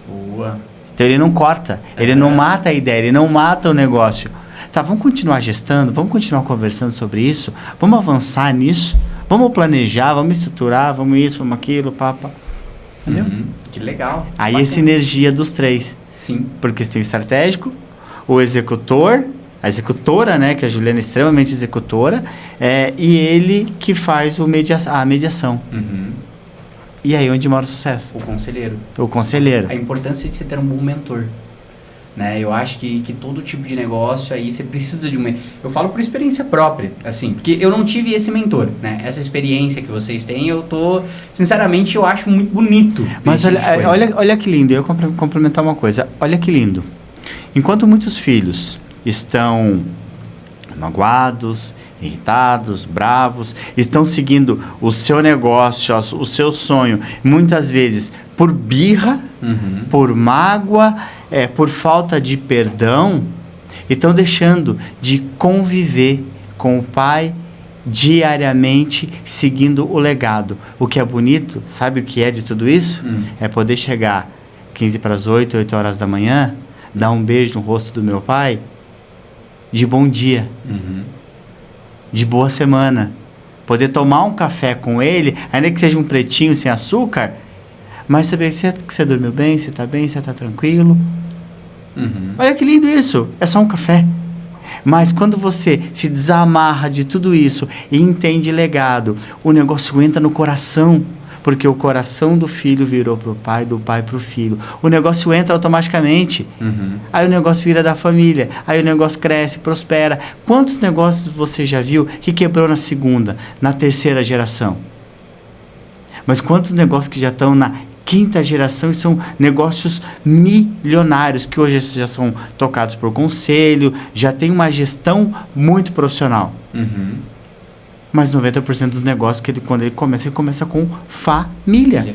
Boa. Então, ele não corta, ele não mata a ideia, ele não mata o negócio. Tá, vamos continuar gestando, vamos continuar conversando sobre isso, vamos avançar nisso, vamos planejar, vamos estruturar, vamos isso, vamos aquilo, papa. Entendeu? Que legal. Aí essa sinergia dos 3. Sim. Porque você tem o estratégico, o executor, a executora, né? Que a Juliana é extremamente executora, e ele que faz a mediação. E aí onde mora o sucesso? O conselheiro. A importância de você ter um bom mentor. Né? Eu acho que todo tipo de negócio aí você precisa de uma... Eu falo por experiência própria, assim, porque eu não tive esse mentor, né? Essa experiência que vocês têm, sinceramente, eu acho muito bonito. Mas olha que lindo, eu complementar uma coisa, olha que lindo. Enquanto muitos filhos estão magoados, irritados, bravos, estão seguindo o seu negócio, o seu sonho, muitas vezes por birra, por mágoa, por falta de perdão, e estão deixando de conviver com o pai diariamente, seguindo o legado. O que é bonito, sabe o que é de tudo isso? É poder chegar 15 para as 8 horas da manhã, dar um beijo no rosto do meu pai, de bom dia, de boa semana, poder tomar um café com ele, ainda que seja um pretinho sem açúcar, mas saber que você dormiu bem, você está bem, você está tranquilo. Olha que lindo isso, é só um café. Mas quando você se desamarra de tudo isso e entende legado, o negócio entra no coração, porque o coração do filho virou pro pai, do pai pro filho. O negócio entra automaticamente. Aí o negócio vira da família, aí o negócio cresce, prospera. Quantos negócios você já viu que quebrou na segunda, na terceira geração? Mas quantos negócios que já estão na quinta geração e são negócios milionários, que hoje já são tocados por conselho, já tem uma gestão muito profissional. Mas 90% dos negócios, quando ele começa com família.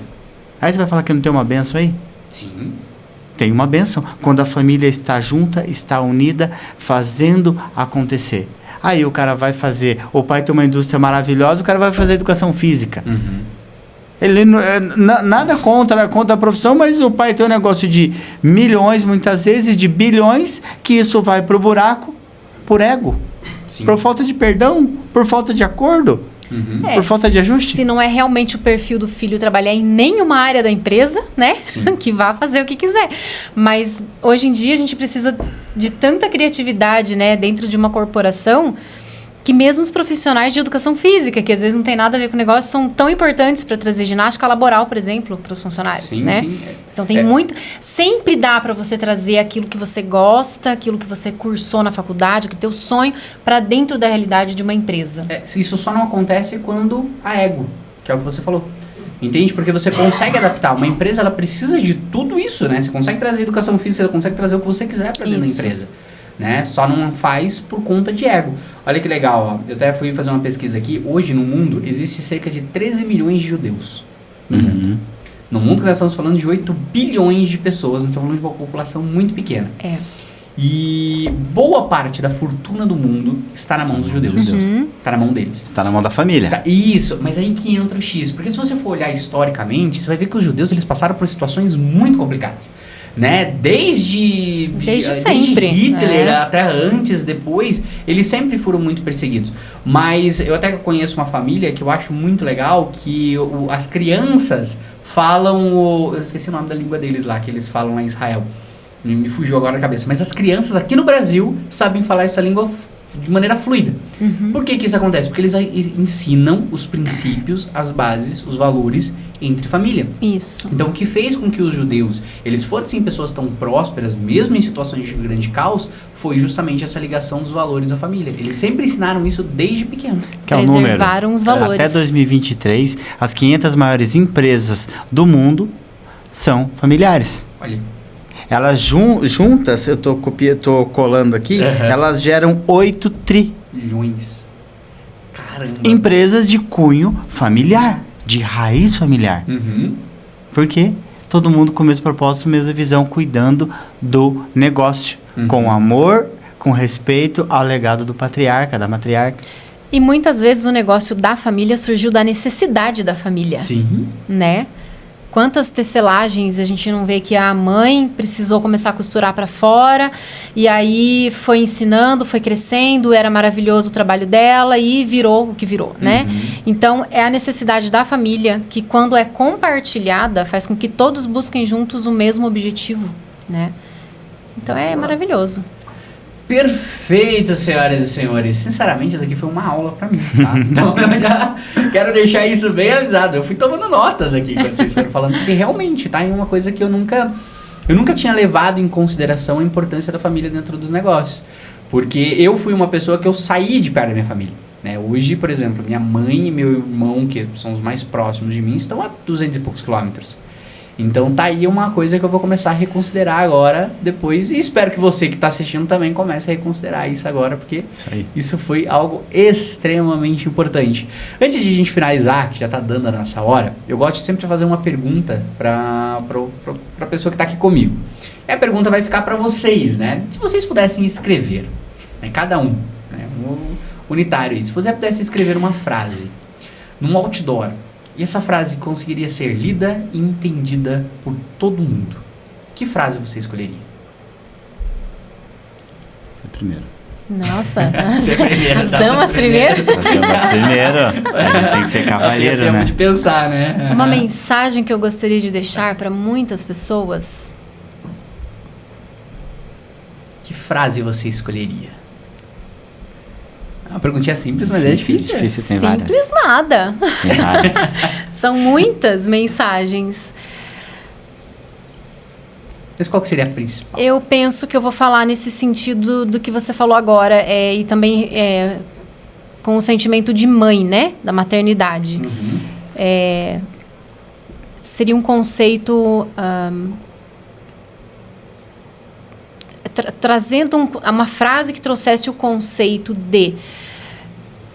Aí você vai falar que não tem uma bênção aí? Sim. Tem uma bênção. Quando a família está junta, está unida, fazendo acontecer. Aí o cara vai fazer... O pai tem uma indústria maravilhosa, o cara vai fazer educação física. Ele nada contra a profissão, mas o pai tem um negócio de milhões, muitas vezes, de bilhões, que isso vai pro buraco por ego. Sim. Por falta de perdão, por falta de acordo, por falta de ajuste. Se não é realmente o perfil do filho trabalhar em nenhuma área da empresa, né? Que vá fazer o que quiser. Mas hoje em dia a gente precisa de tanta criatividade, né? Dentro de uma corporação, que mesmo os profissionais de educação física, que às vezes não tem nada a ver com o negócio, são tão importantes para trazer ginástica laboral, por exemplo, para os funcionários, né? Então tem muito... Sempre dá para você trazer aquilo que você gosta, aquilo que você cursou na faculdade, que é o teu sonho, para dentro da realidade de uma empresa. Isso só não acontece quando há ego, que é o que você falou. Entende? Porque você consegue adaptar. Uma empresa, ela precisa de tudo isso, né? Você consegue trazer educação física, você consegue trazer o que você quiser para dentro da empresa. Né? Só não faz por conta de ego. Olha que legal, ó. Eu até fui fazer uma pesquisa aqui. Hoje, no mundo, existe cerca de 13 milhões de judeus. No mundo que nós estamos falando de 8 bilhões de pessoas, nós estamos falando de uma população muito pequena. E boa parte da fortuna do mundo está na mão dos judeus. Está na mão deles. Está na mão da família. Isso, mas aí que entra o X. Porque se você for olhar historicamente, você vai ver que os judeus eles passaram por situações muito complicadas. Né? Desde sempre. Hitler até antes, depois, eles sempre foram muito perseguidos. Mas eu até conheço uma família que eu acho muito legal, que as crianças falam, eu esqueci o nome da língua deles lá, que eles falam lá em Israel. Me fugiu agora da cabeça. Mas as crianças aqui no Brasil sabem falar essa língua de maneira fluida. Por que isso acontece? Porque eles ensinam os princípios, as bases, os valores entre família. Isso. Então, o que fez com que os judeus, eles fossem pessoas tão prósperas, mesmo em situações de grande caos, foi justamente essa ligação dos valores à família. Eles sempre ensinaram isso desde pequeno. Que é o número. Preservaram os valores. Até 2023, as 500 maiores empresas do mundo são familiares. Olha. Elas juntas, eu tô colando aqui, elas geram 8 trilhões. Caramba. Empresas de cunho familiar, de raiz familiar. Por quê? Todo mundo com o mesmo propósito, mesma visão, cuidando do negócio. Com amor, com respeito ao legado do patriarca, da matriarca. E muitas vezes o negócio da família surgiu da necessidade da família. Sim. Né? Quantas tecelagens a gente não vê que a mãe precisou começar a costurar para fora e aí foi ensinando, foi crescendo, era maravilhoso o trabalho dela e virou o que virou, né? Então, é a necessidade da família que, quando é compartilhada, faz com que todos busquem juntos o mesmo objetivo, né? Então, é maravilhoso. Perfeito, senhoras e senhores. Sinceramente, isso aqui foi uma aula pra mim, tá? Então, eu já quero deixar isso bem avisado. Eu fui tomando notas aqui quando vocês foram falando, porque realmente, tá? É uma coisa que eu nunca tinha levado em consideração a importância da família dentro dos negócios. Porque eu fui uma pessoa que eu saí de perto da minha família, né? Hoje, por exemplo, minha mãe e meu irmão, que são os mais próximos de mim, estão a 200 e poucos quilômetros. Então tá aí uma coisa que eu vou começar a reconsiderar agora, depois, e espero que você que está assistindo também comece a reconsiderar isso agora, porque isso foi algo extremamente importante. Antes de a gente finalizar, que já tá dando a nossa hora, eu gosto de sempre fazer uma pergunta para a pessoa que está aqui comigo. E a pergunta vai ficar para vocês, né? Se vocês pudessem escrever, né, cada um, né, um unitário aí, se você pudesse escrever uma frase num outdoor, e essa frase conseguiria ser lida e entendida por todo mundo, que frase você escolheria? Primeiro. Nossa, as damas primeiro? As damas primeiro. A gente tem que ser cavalheiro, né? Tempo de pensar, né? Uma mensagem que eu gostaria de deixar para muitas pessoas. Que frase você escolheria? Uma perguntinha simples, mas é difícil. Tem Simples várias. nada. Tem várias. São muitas mensagens. Mas qual que seria a principal? Eu penso que eu vou falar nesse sentido do que você falou agora, e também com o sentimento de mãe, né? Da maternidade. Seria um conceito... trazendo uma frase que trouxesse o conceito de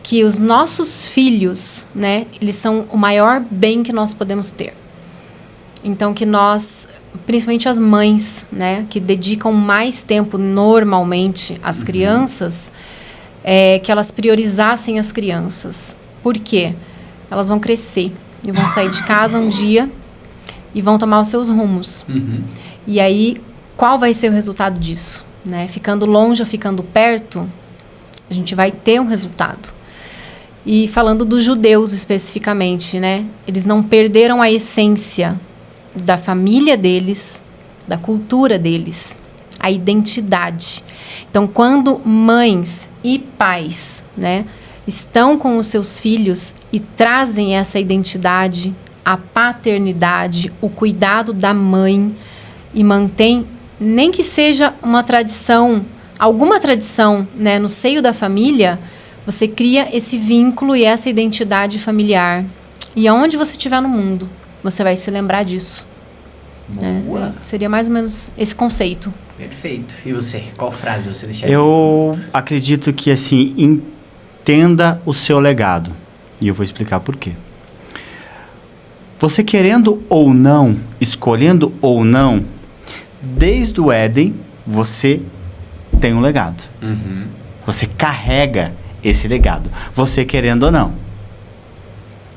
que os nossos filhos, né, eles são o maior bem que nós podemos ter. Então, que nós, principalmente as mães, né, que dedicam mais tempo normalmente às crianças, que elas priorizassem as crianças. Por quê? Elas vão crescer e vão sair de casa um dia e vão tomar os seus rumos. E aí, qual vai ser o resultado disso? Né? Ficando longe ou ficando perto, a gente vai ter um resultado. E falando dos judeus especificamente, né? Eles não perderam a essência da família deles, da cultura deles, a identidade. Então, quando mães e pais, né, estão com os seus filhos e trazem essa identidade, a paternidade, o cuidado da mãe e mantém, nem que seja uma tradição, alguma tradição, né, no seio da família, você cria esse vínculo e essa identidade familiar E aonde você estiver no mundo, você vai se lembrar disso. Boa. Seria mais ou menos esse conceito. Perfeito. E você? Qual frase você deixaria? Eu acredito que, assim, entenda o seu legado. E eu vou explicar por quê. Você querendo ou não, escolhendo ou não, desde o Éden, você tem um legado. Uhum. Você carrega esse legado. Você querendo ou não.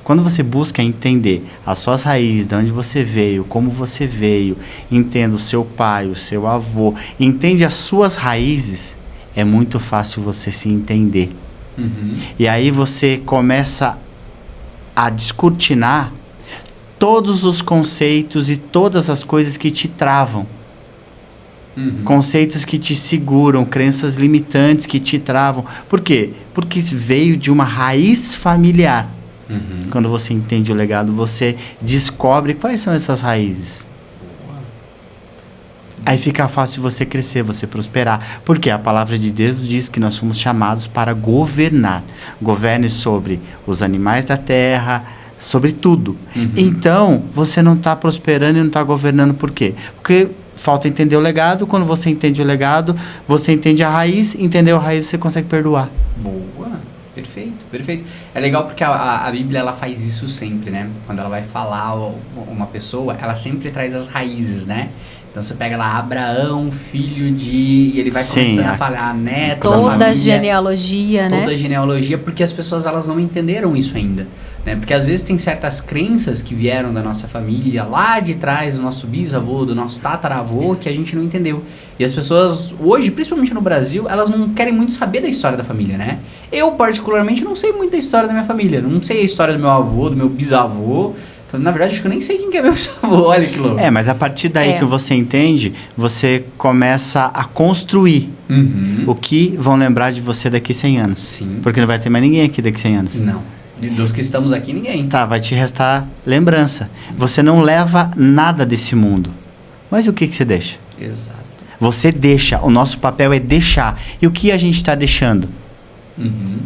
Quando você busca entender as suas raízes, de onde você veio, como você veio, entenda o seu pai, o seu avô, entende as suas raízes, é muito fácil você se entender. Uhum. E aí você começa a descortinar todos os conceitos e todas as coisas que te travam. Uhum. Conceitos que te seguram, crenças limitantes que te travam. Por quê? Porque veio de uma raiz familiar. Uhum. Quando você entende o legado, você descobre quais são essas raízes. Aí fica fácil você crescer, você prosperar. Porque a palavra de Deus diz que nós somos chamados para governar. Governe sobre os animais da terra, sobre tudo. Uhum. Então, você não está prosperando e não está governando por quê? Porque falta entender o legado. Quando você entende o legado, você entende a raiz. Entendeu a raiz, você consegue perdoar. Boa. Perfeito, perfeito. É legal porque a Bíblia, ela faz isso sempre, né? Quando ela vai falar uma pessoa, ela sempre traz as raízes, né? Então você pega lá Abraão, filho de... E ele vai começando a falar neto da família. Toda a genealogia, né? Toda a genealogia, porque as pessoas, elas não entenderam isso ainda. Né? Porque às vezes tem certas crenças que vieram da nossa família, lá de trás, do nosso bisavô, do nosso tataravô, que a gente não entendeu. E as pessoas, hoje, principalmente no Brasil, elas não querem muito saber da história da família, né? Eu, particularmente, não sei muito da história da minha família. Não sei a história do meu avô, do meu bisavô. Então, na verdade, acho que eu nem sei quem que é meu bisavô. Olha que louco. Mas a partir daí que você entende, você começa a construir o que vão lembrar de você daqui 100 anos. Sim. Porque não vai ter mais ninguém aqui daqui 100 anos. Não. Dos que estamos aqui, ninguém. Tá, vai te restar lembrança. Sim. Você não leva nada desse mundo. Mas o que você deixa? Exato. Você deixa. O nosso papel é deixar. E o que a gente está deixando? Uhum.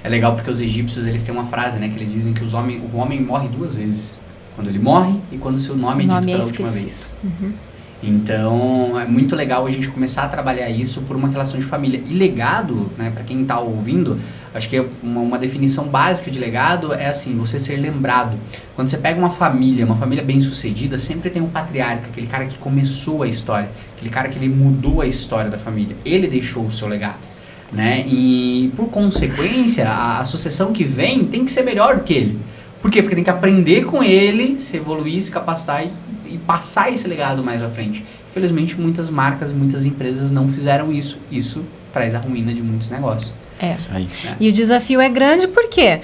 É legal porque os egípcios, eles têm uma frase, né? Que eles dizem que o homem morre 2 vezes. Quando ele morre e quando o seu nome é dito pela última vez. Uhum. Então, é muito legal a gente começar a trabalhar isso por uma relação de família. E legado, né, para quem tá ouvindo, acho que uma definição básica de legado é assim, você ser lembrado. Quando você pega uma família bem sucedida, sempre tem um patriarca, aquele cara que começou a história, aquele cara que ele mudou a história da família. Ele deixou o seu legado, né? E, por consequência, a sucessão que vem tem que ser melhor do que ele. Por quê? Porque tem que aprender com ele, se evoluir, se capacitar e passar esse legado mais à frente. Infelizmente, muitas marcas e muitas empresas não fizeram isso. Isso traz a ruína de muitos negócios. Aí. E o desafio é grande porque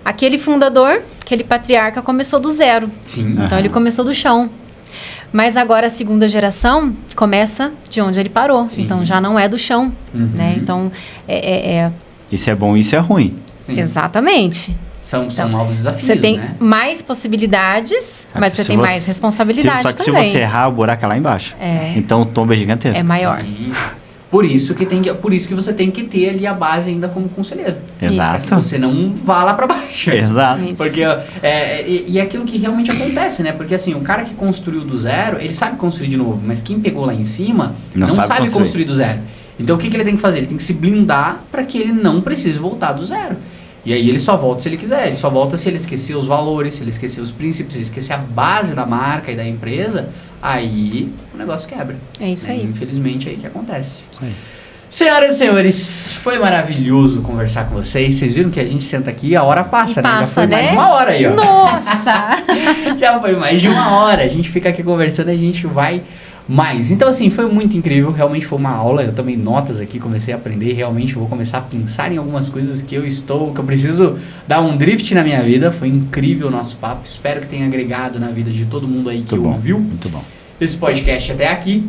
aquele fundador, aquele patriarca começou do zero. Sim. Então ele começou do chão. Mas agora a segunda geração começa de onde ele parou. Sim. Então já não é do chão. Né? Então Isso é bom, isso é ruim. Sim. Exatamente. São novos desafios, você tem né? mais possibilidades, mas você tem mais responsabilidade só que também. se você errar, o buraco é lá embaixo. É. Então o tombo é gigantesco. É maior. Sim. Por isso que você tem que ter ali a base ainda como conselheiro. Exato. Pra que você não vá lá pra baixo. Exato. Isso. Porque é aquilo que realmente acontece, né? Porque assim, o cara que construiu do zero, ele sabe construir de novo, mas quem pegou lá em cima não sabe construir do zero. Então o que ele tem que fazer? Ele tem que se blindar para que ele não precise voltar do zero. E aí ele só volta se ele quiser, ele só volta se ele esquecer os valores, se ele esquecer os princípios, se ele esquecer a base da marca e da empresa, aí o negócio quebra. É isso aí. Infelizmente é aí que acontece. Isso aí. Senhoras e senhores, foi maravilhoso conversar com vocês. Vocês viram que a gente senta aqui, a hora passa, né? Já foi mais de 1 hora aí, ó. Nossa! Já foi mais de 1 hora. A gente fica aqui conversando, a gente vai mais. Então, assim, foi muito incrível. Realmente foi uma aula. Eu tomei notas aqui, comecei a aprender. Realmente vou começar a pensar em algumas coisas que eu preciso dar um drift na minha vida. Foi incrível o nosso papo. Espero que tenha agregado na vida de todo mundo aí que ouviu Muito bom. esse podcast até aqui.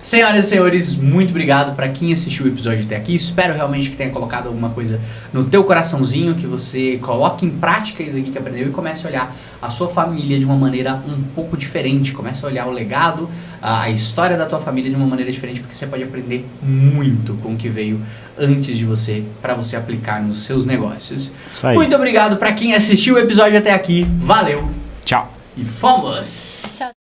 Senhoras e senhores, muito obrigado para quem assistiu o episódio até aqui. Espero realmente que tenha colocado alguma coisa no teu coraçãozinho, que você coloque em prática isso aqui que aprendeu e comece a olhar a sua família de uma maneira um pouco diferente. Comece a olhar o legado, a história da tua família de uma maneira diferente, porque você pode aprender muito com o que veio antes de você, para você aplicar nos seus negócios. Muito obrigado para quem assistiu o episódio até aqui. Valeu. Tchau. E fomos! Tchau.